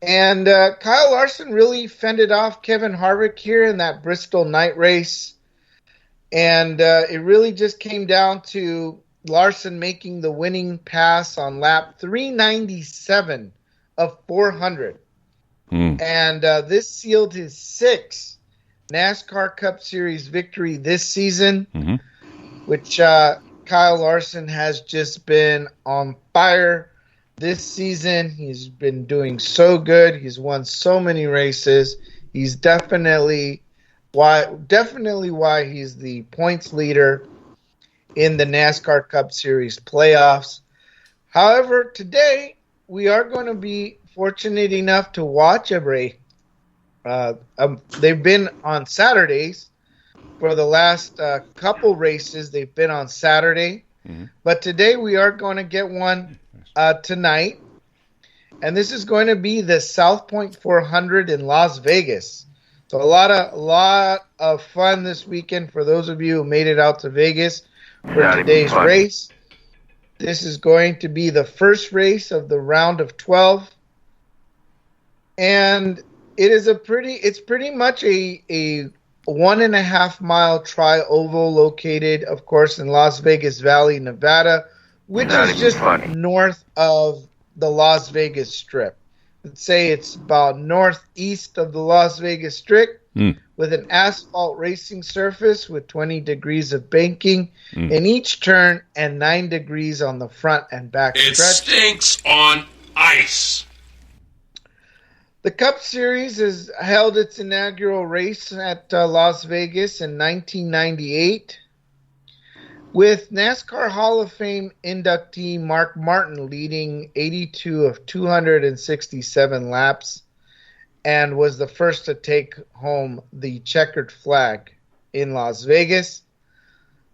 And Kyle Larson really fended off Kevin Harvick here in that Bristol night race. And it really just came down to Larson making the winning pass on lap 397 of 400. And this sealed his 6th NASCAR Cup Series victory this season, which Kyle Larson has just been on fire this season. He's been doing so good. He's won so many races. He's definitely why he's the points leader in the NASCAR Cup Series playoffs. However, today we are going to be fortunate enough to watch a race. They've been on Saturdays for the last couple races. They've been on Saturday, but today we are going to get one tonight, and this is going to be the South Point 400 in Las Vegas. So a lot of fun this weekend for those of you who made it out to Vegas for today's race. This is going to be the first race of the round of 12. And it's pretty much a 1.5 mile tri-oval located, of course, in Las Vegas Valley, Nevada, which is just north of the Las Vegas Strip. Let's say it's about northeast of the Las Vegas Strip with an asphalt racing surface with 20 degrees of banking in each turn and 9 degrees on the front and back stretch. It stinks on ice. The Cup Series has held its inaugural race at Las Vegas in 1998, with NASCAR Hall of Fame inductee Mark Martin leading 82 of 267 laps and was the first to take home the checkered flag in Las Vegas.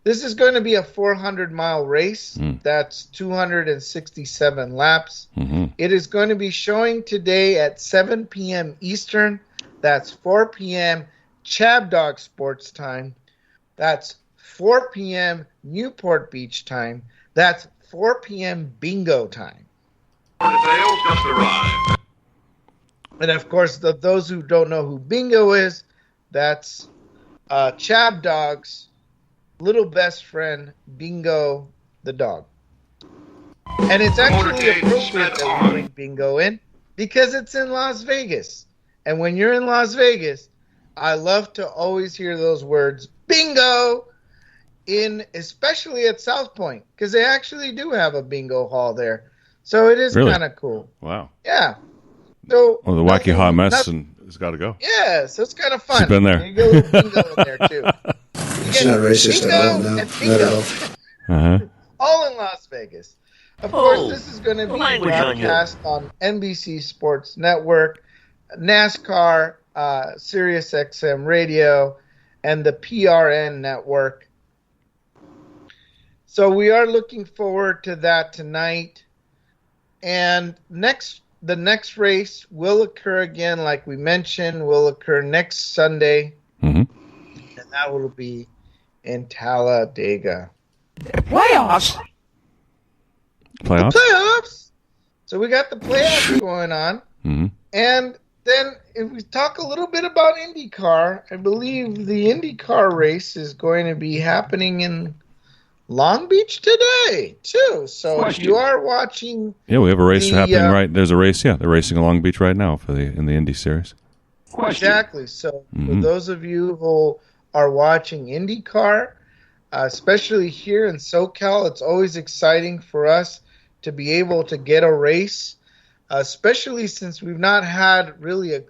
This is going to be a 400-mile race. That's 267 laps. It is going to be showing today at 7 p.m. Eastern. That's 4 p.m. ChabDog Sports Time. That's 4 p.m. Newport Beach Time. That's 4 p.m. Bingo Time. Just arrived. And, of course, those who don't know who Bingo is, that's ChabDog's little best friend, Bingo the dog. And it's actually appropriate that we bring Bingo in because it's in Las Vegas. And when you're in Las Vegas, I love to always hear those words, Bingo, especially at South Point, because they actually do have a bingo hall there. So it is kind of cool. Wow. Yeah. So the Wacky Hot Mess has got to go. Yeah, so it's kind of fun. She's been there. You get a little bingo in there, too. It's not racist at all, no. Not at all. All in Las Vegas. Of course, this is going to be broadcast on NBC Sports Network, NASCAR, Sirius XM Radio, and the PRN Network. So we are looking forward to that tonight. And the next race will occur again, like we mentioned, will occur next Sunday. And that will be in Talladega. Playoffs? The playoffs. So we got the playoffs going on. And then if we talk a little bit about IndyCar, I believe the IndyCar race is going to be happening in Long Beach today, too. So if you are watching... Yeah, we have a race happening right... There's a race, they're racing in Long Beach right now in the Indy Series. Exactly. So for those of you who are watching IndyCar, especially here in SoCal, it's always exciting for us to be able to get a race, especially since we've not had really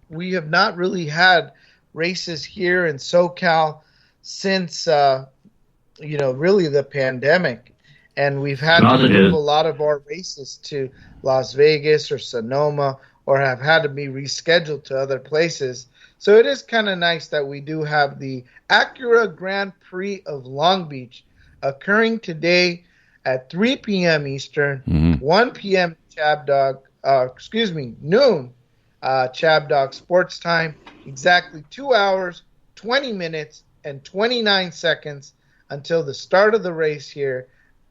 we have not really had races here in SoCal since really the pandemic, and we've had to move a lot of our races to Las Vegas or Sonoma, or have had to be rescheduled to other places. So it is kind of nice that we do have the Acura Grand Prix of Long Beach occurring today at 3 p.m. Eastern, 1 p.m. noon ChabDog Sports Time. Exactly 2 hours, 20 minutes, and 29 seconds until the start of the race here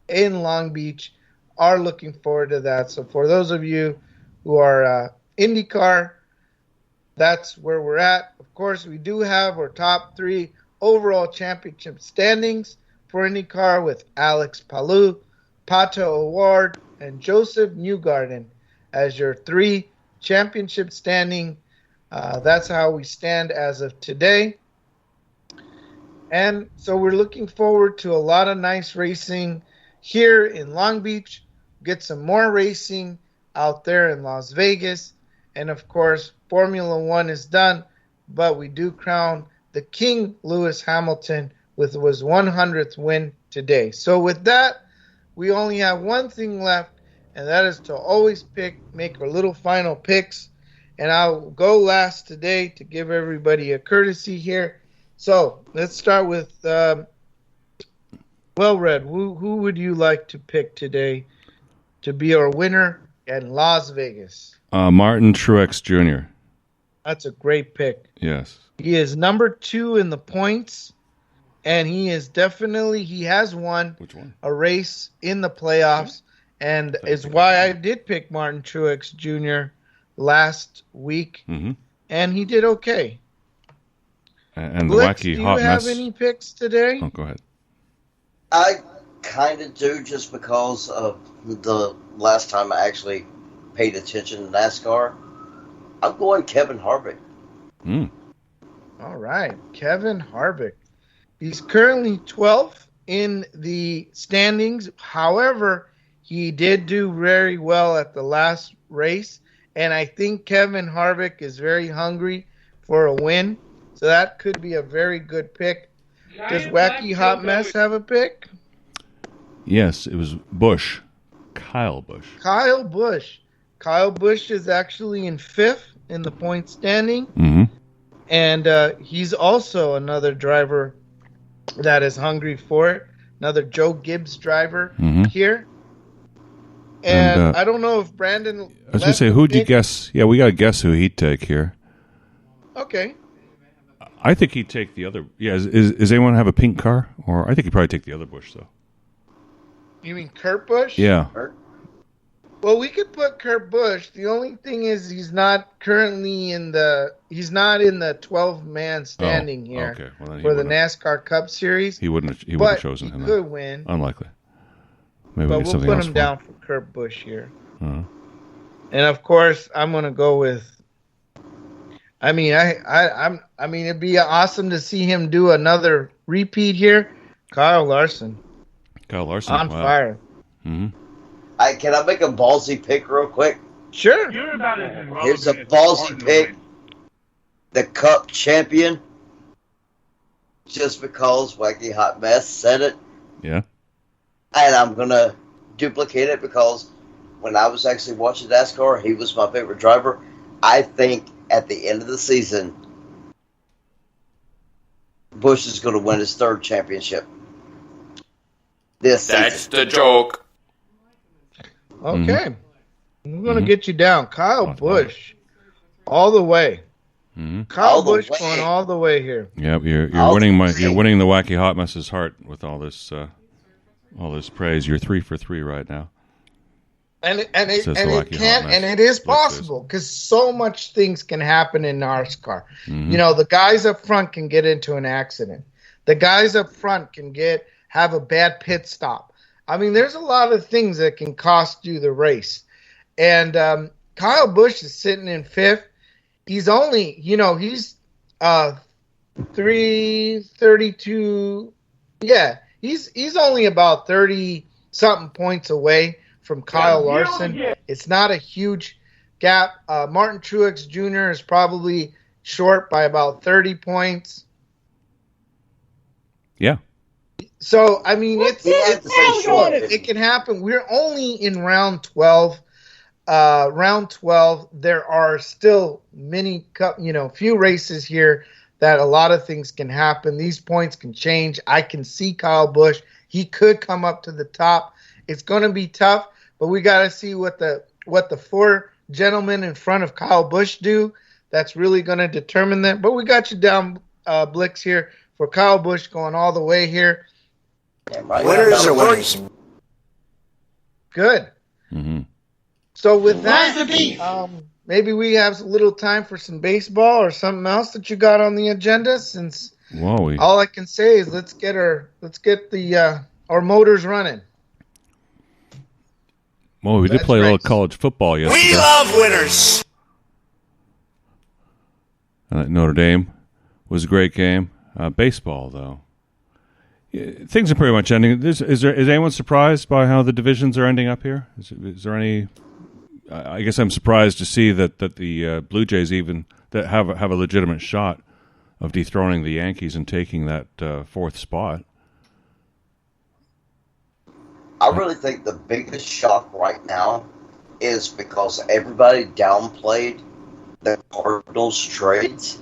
in Long Beach. Are looking forward to that. So for those of you who are IndyCar, that's where we're at. Of course, we do have our top 3 overall championship standings for IndyCar with Alex Palou, Pato O'Ward, and Joseph Newgarden as your 3 championship standing. That's how we stand as of today. And so we're looking forward to a lot of nice racing here in Long Beach. Get some more racing out there in Las Vegas. And of course, Formula One is done, but we do crown the King Lewis Hamilton with his 100th win today. So with that, we only have one thing left, and that is to always make our little final picks. And I'll go last today to give everybody a courtesy here. So let's start with, Red, who would you like to pick today to be our winner in Las Vegas? Martin Truex Jr. That's a great pick. Yes. He is number 2 in the points, and he has won a race in the playoffs, and is why I did pick Martin Truex Jr. last week, and he did okay. And the Blixx, Wacky Hot Mess. Do you have any picks today? Oh, go ahead. I kind of do, just because of the last time I actually paid attention to NASCAR. I'm going Kevin Harvick. All right, Kevin Harvick. He's currently 12th in the standings. However, he did do very well at the last race, and I think Kevin Harvick is very hungry for a win, so that could be a very good pick. Does Wacky Hot Mess have a pick? Yes, it was Busch. Kyle Busch. Kyle Busch. Kyle Busch is actually in 5th in the point standing. And he's also another driver that is hungry for it. Another Joe Gibbs driver here. And I don't know if Brandon... I was going to say, who'd you guess? Yeah, we got to guess who he'd take here. Okay. I think he'd take the other... Yeah, does anyone have a pink car? Or I think he'd probably take the other Busch, though. You mean Kurt Busch? Yeah. Well, we could put Kurt Busch. The only thing is he's not currently in the 12-man standing here for the NASCAR Cup Series. He wouldn't have chosen him. He could win. Unlikely. Maybe but we'll put him down for Kurt Busch here. And of course, I'm going to go with. I mean, it'd be awesome to see him do another repeat here. Kyle Larson. On fire. Can I make a ballsy pick real quick? Sure. Here's a ballsy pick. The Cup champion. Just because Wacky Hot Mess said it. Yeah. And I'm going to duplicate it because when I was actually watching NASCAR, he was my favorite driver. I think at the end of the season, Busch is going to win his 3rd championship. That's the joke. Okay. I'm going to get you down. Kyle Busch. All the way. Kyle Busch going all the way here. Yep, you're winning the Wacky Hot Mess's heart with all this praise. You're 3 for 3 right now. And it is possible because so much things can happen in NASCAR. You know, the guys up front can get into an accident. The guys up front can have a bad pit stop. I mean, there's a lot of things that can cost you the race. And Kyle Busch is sitting in 5th. He's only, he's 332. Yeah, he's only about 30-something points away from Kyle Larson. It's not a huge gap. Martin Truex Jr. is probably short by about 30 points. Yeah. So, I mean, it can happen. We're only in round 12. Round 12, there are still few races here that a lot of things can happen. These points can change. I can see Kyle Busch. He could come up to the top. It's going to be tough, but we got to see what the 4 gentleman in front of Kyle Busch do that's really going to determine that. But we got you down, Blixx, here for Kyle Busch going all the way here. Winners are winners. Good. Mm-hmm. So with that, maybe we have a little time for some baseball or something else that you got on the agenda. Since all I can say is let's get our motors running. Well, we did play a little college football yesterday. We love winners. Notre Dame was a great game. Baseball, though. Things are pretty much ending. Is anyone surprised by how the divisions are ending up here? Is there any? I guess I'm surprised to see that the Blue Jays even that have a legitimate shot of dethroning the Yankees and taking that fourth spot. I really think the biggest shock right now is because everybody downplayed the Cardinals trades.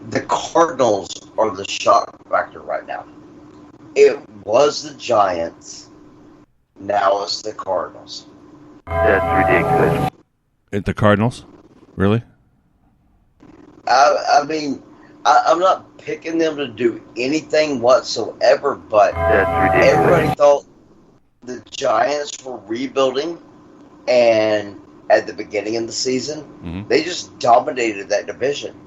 The Cardinals are the shock factor right now. It was the Giants. Now it's the Cardinals. That's ridiculous. The Cardinals? Really? I mean, I'm not picking them to do anything whatsoever, but everybody thought the Giants were rebuilding, and at the beginning of the season, they just dominated that division.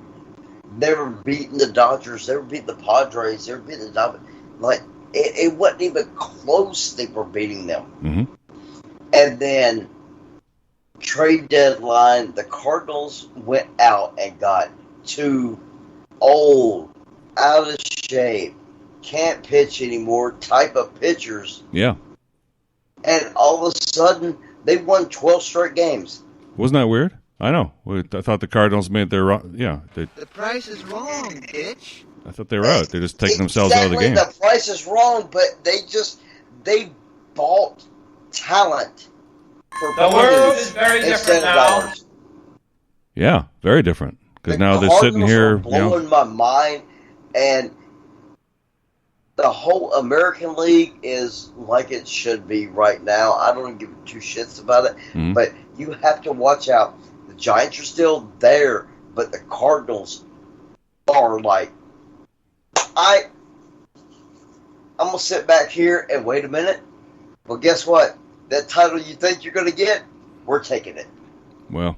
They were beating the Dodgers, they were beating the Padres, they were beating the Dodgers. Like, it wasn't even close they were beating them. Mm-hmm. And then, trade deadline, the Cardinals went out and got 2 old, out of shape, can't pitch anymore type of pitchers. Yeah. And all of a sudden, they won 12 straight games. Wasn't that weird? I know. I thought the Cardinals made their The price is wrong, bitch. I thought they were out. They're just taking themselves out of the game. The price is wrong, but they bought talent for the world is very different now. Yeah, very different. Because now they're sitting here, blowing my mind, and the whole American League is like it should be right now. I don't give 2 shits about it, but you have to watch out. The Giants are still there, but the Cardinals are like, I'm going to sit back here and wait a minute. Well, guess what? That title you think you're going to get, we're taking it. Well,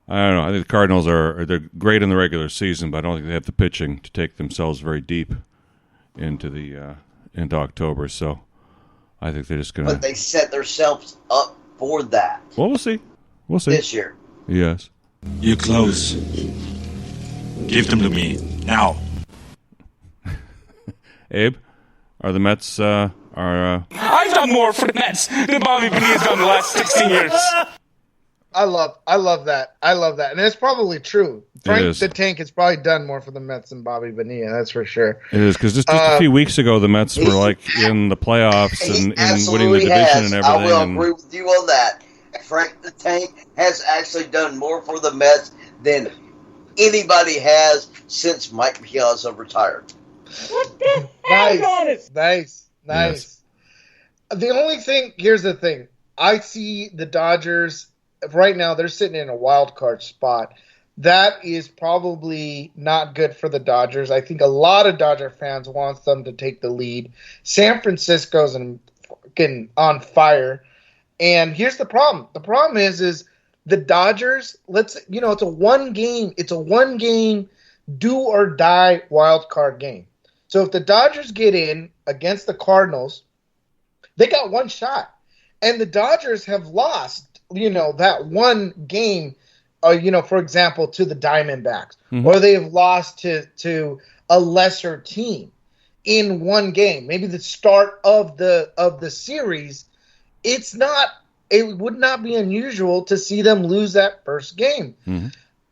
I don't know. I think the Cardinals they're great in the regular season, but I don't think they have the pitching to take themselves very deep into October. So I think they're just going to. But they set themselves up for that. Well, we'll see. We'll see this year. Yes. You're close. Give them to me now. Abe, are the Mets I've done more for the Mets than Bobby Bonilla's done the last 16 years. I love that. And it's probably true. Frank the Tank has probably done more for the Mets than Bobby Bonilla, that's for sure. It is, because just a few weeks ago, the Mets were like in the playoffs and winning the division and everything. I will agree with you on that. Frank the Tank has actually done more for the Mets than anybody has since Mike Piazza retired. What the hell? Nice. Yes. Here's the thing. I see the Dodgers right now, they're sitting in a wild card spot. That is probably not good for the Dodgers. I think a lot of Dodger fans want them to take the lead. San Francisco's fucking on fire. And here's the problem. The problem is the Dodgers, it's a one game do or die wild card game. So if the Dodgers get in against the Cardinals, they got one shot. And the Dodgers have lost, that one game, for example, to the Diamondbacks, or they have lost to a lesser team in one game. Maybe the start of the series. It would not be unusual to see them lose that first game.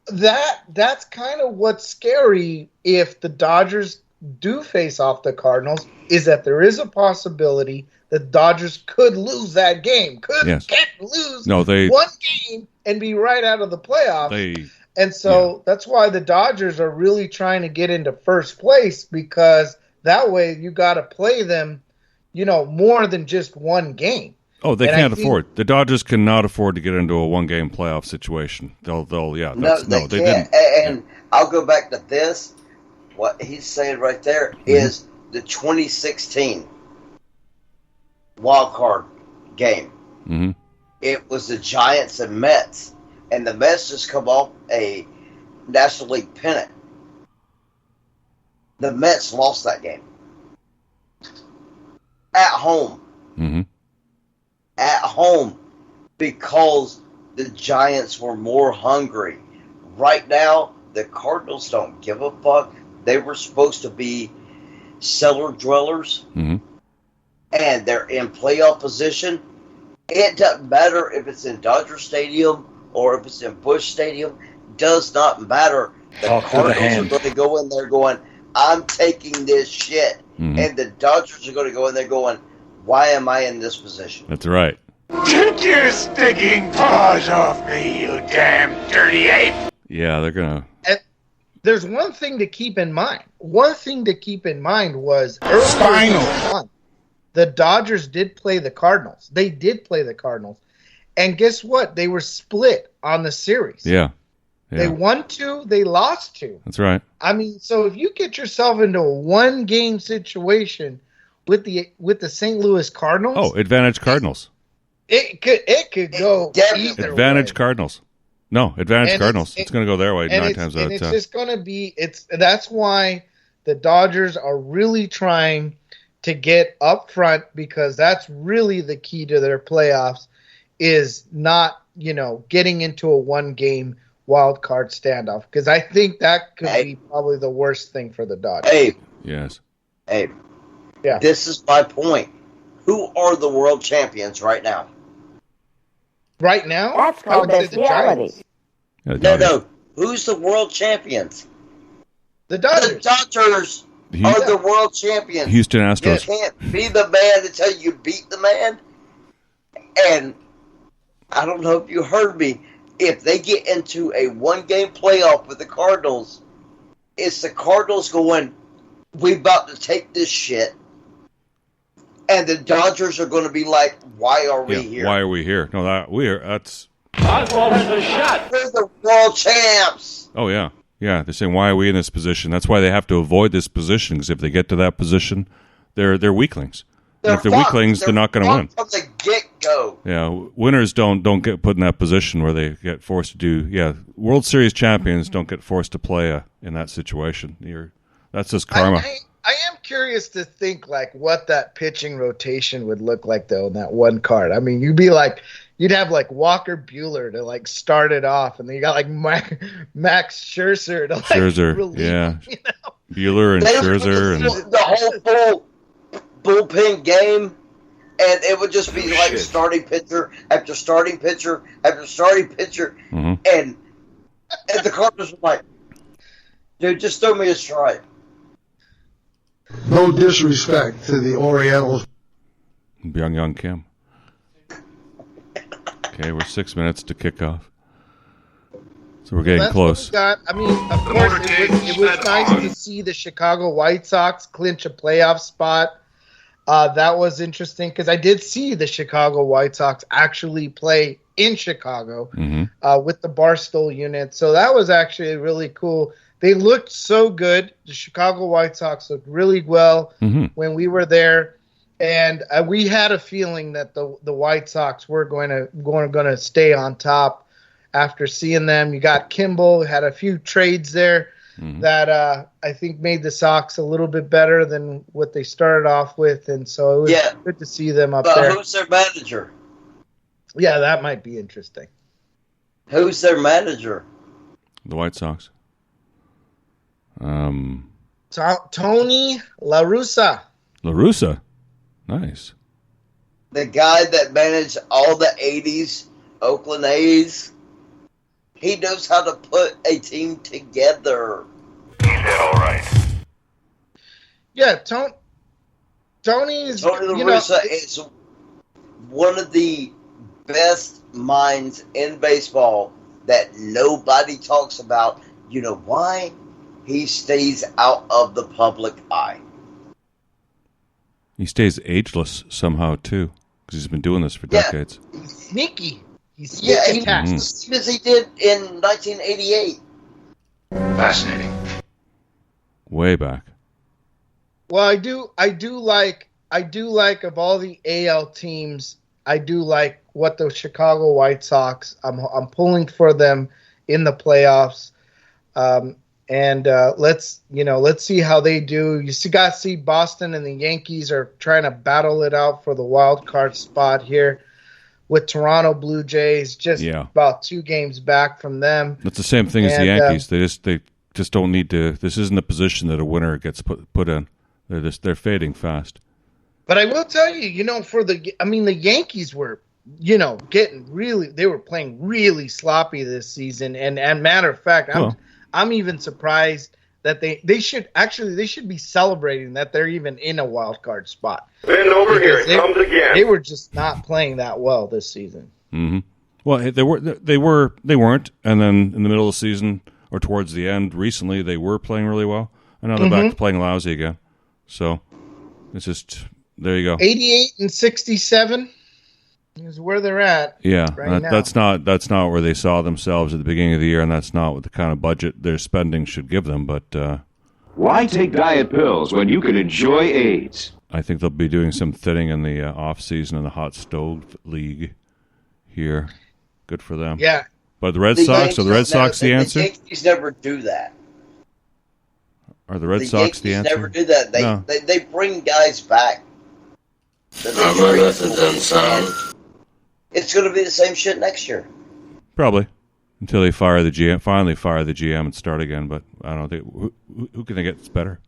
That's kind of what's scary if the Dodgers do face off the Cardinals, is that there is a possibility the Dodgers could lose that game. Can't lose one game and be right out of the playoffs. That's why the Dodgers are really trying to get into first place, because that way you got to play them, more than just one game. Oh, they can't afford. The Dodgers cannot afford to get into a one-game playoff situation. They didn't. And I'll go back to this. What he's saying right there is the 2016 wild card game. Mm-hmm. It was the Giants and Mets, and the Mets just come off a National League pennant. The Mets lost that game at home. Mm-hmm. At home, because the Giants were more hungry. Right now, the Cardinals don't give a fuck. They were supposed to be cellar dwellers, mm-hmm. and they're in playoff position. It doesn't matter if it's in Dodger Stadium or if it's in Busch Stadium. Does not matter. The Cardinals are going to go in there going, I'm taking this shit. Mm-hmm. And the Dodgers are going to go in there going, why am I in this position? That's right. Take your stinking paws off me, you damn dirty ape! Yeah, they're gonna. And there's one thing to keep in mind. One thing to keep in mind was earlier the Dodgers did play the Cardinals. They did play the Cardinals, and guess what? They were split on the series. Yeah. They won 2, they lost 2. That's right. I mean, so if you get yourself into a one-game situation with the St. Louis Cardinals. Oh, advantage Cardinals. It could go either Advantage way. Cardinals. No, advantage And Cardinals. It's going to go their way 9 times out of 10. It's just going to be that's why the Dodgers are really trying to get up front, because that's really the key to their playoffs, is not, getting into a one-game wild card standoff, because I think that could be probably the worst thing for the Dodgers. Abe. Yes. Abe. Yeah. This is my point. Who are the world champions right now? Right now? That's called bestiality. No. Who's the world champions? The Dodgers. The Dodgers are the world champions. Houston Astros. You can't be the man until you beat the man. And I don't know if you heard me. If they get into a one-game playoff with the Cardinals, it's the Cardinals going, we about to take this shit. And the Dodgers are going to be like, why are we here? Why are we here? No, that's... Oswald has a shot. We're the world champs. Oh, yeah. Yeah, they're saying, why are we in this position? That's why they have to avoid this position, because if they get to that position, they're weaklings. And if they're weaklings, they're not going to win. From the get-go. Yeah, winners don't get put in that position where they get forced to do... Yeah, World Series champions don't get forced to play in that situation. That's just karma. I am curious to think what that pitching rotation would look like though in that one card. I mean, you'd have Walker Buehler to start it off, and then you got Max Scherzer to relieve him, Buehler and Scherzer and the whole full bullpen game, and it would just be starting pitcher after starting pitcher after starting pitcher, and the Cardinals were like, dude, just throw me a strike. No disrespect to the Orientals. Byung-Young Kim. Okay, we're 6 minutes to kick off. So we're getting close. Of course, it was nice to see the Chicago White Sox clinch a playoff spot. That was interesting, because I did see the Chicago White Sox actually play in Chicago with the Barstool unit. So that was actually really cool. They looked so good. The Chicago White Sox looked really well when we were there, and we had a feeling that the White Sox were going to stay on top after seeing them. You got Kimball, had a few trades there that I think made the Sox a little bit better than what they started off with, and so it was good to see them up there. Who's their manager? Yeah, that might be interesting. Who's their manager? The White Sox. Tony La Russa. La Russa, nice. The guy that managed all the 80s Oakland A's. He knows how to put a team together. He said all right. Yeah, Tony La Russa is one of the best minds in baseball that nobody talks about. You know why? He stays out of the public eye. He stays ageless somehow, too, because he's been doing this for decades. He's sneaky. He's he sneaky. was the same as he did in 1988. Fascinating. Way back. Well, I do like of all the AL teams, I do like what the Chicago White Sox. I'm pulling for them in the playoffs. And let's see how they do. You got to see Boston and the Yankees are trying to battle it out for the wild card spot here, with Toronto Blue Jays just about 2 games back from them. That's the same thing as the Yankees. They just don't need to. This isn't a position that a winner gets put in. They're fading fast. But I will tell you, the Yankees were, they were playing really sloppy this season. And matter of fact, I'm even surprised that they should be celebrating that they're even in a wild card spot. Then over here it comes again. They were just not playing that well this season. Mm-hmm. Well, they weren't, and then in the middle of the season or towards the end, recently they were playing really well, and now they're back to playing lousy again. So it's just there you go. 88 and 67 is where they're at. Yeah, right now. That's not where they saw themselves at the beginning of the year, and that's not what the kind of budget their spending should give them. But why take diet pills when you can enjoy AIDS? I think they'll be doing some thinning in the off season in the hot stove league here. Good for them. Yeah. But the Red Sox, are the Red Sox the answer? The Yankees never do that. Are the Red Sox the answer? Never do that. They bring guys back. It's going to be the same shit next year. Probably. Until they finally fire the GM and start again. But I don't think who can they get that's better?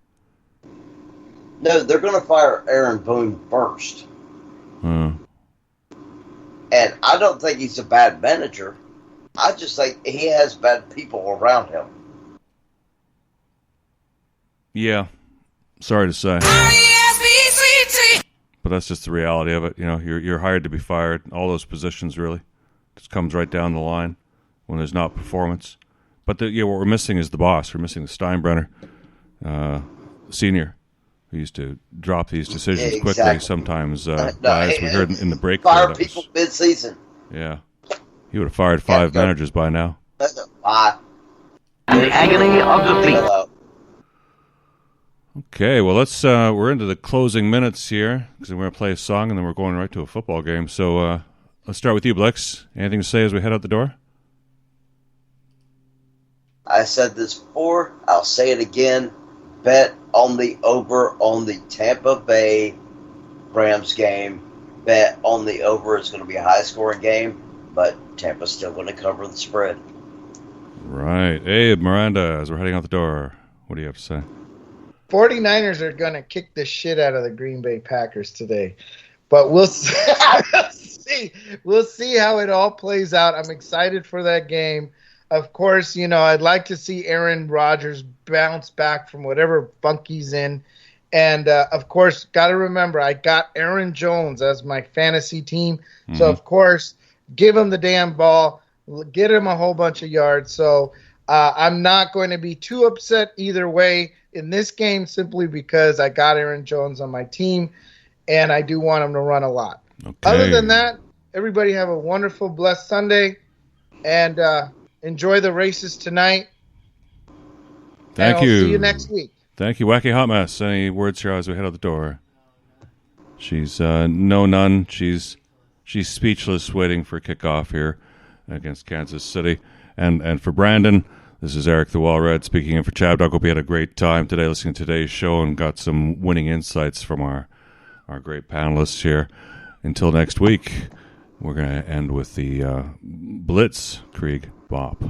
No, they're going to fire Aaron Boone first. Hmm. And I don't think he's a bad manager. I just think he has bad people around him. Yeah. Sorry to say. But that's just the reality of it. You're hired to be fired. All those positions really just comes right down the line when there's not performance. But what we're missing is the boss. We're missing the Steinbrenner senior, who used to drop these decisions quickly. Sometimes, as we heard in the break. Fire people mid-season. Yeah, he would have fired 5 managers by now. The agony of the fleet. Okay, well, we're into the closing minutes here, because we're going to play a song, and then we're going right to a football game. So let's start with you, Blixx. Anything to say as we head out the door? I said this before. I'll say it again. Bet on the over on the Tampa Bay Rams game. Bet on the over. It's going to be a high-scoring game, but Tampa's still going to cover the spread. Right. Abe Miranda, as we're heading out the door, what do you have to say? 49ers are going to kick the shit out of the Green Bay Packers today. But we'll see. We'll see how it all plays out. I'm excited for that game. Of course, I'd like to see Aaron Rodgers bounce back from whatever funk he's in. And, of course, got to remember, I got Aaron Jones as my fantasy team. Mm-hmm. So, of course, give him the damn ball. Get him a whole bunch of yards. So I'm not going to be too upset either way in this game, simply because I got Aaron Jones on my team, and I do want him to run a lot. Okay. Other than that, everybody have a wonderful, blessed Sunday, and enjoy the races tonight. Thank you. I'll see you next week. Thank you, Wacky Hot Mess. Any words here as we head out the door? She's none. She's speechless, waiting for kickoff here against Kansas City. And for Brandon, this is Eric the Well-Read speaking in for ChabDog. Hope you had a great time today listening to today's show and got some winning insights from our great panelists here. Until next week, we're going to end with the Blixxkreig Bop.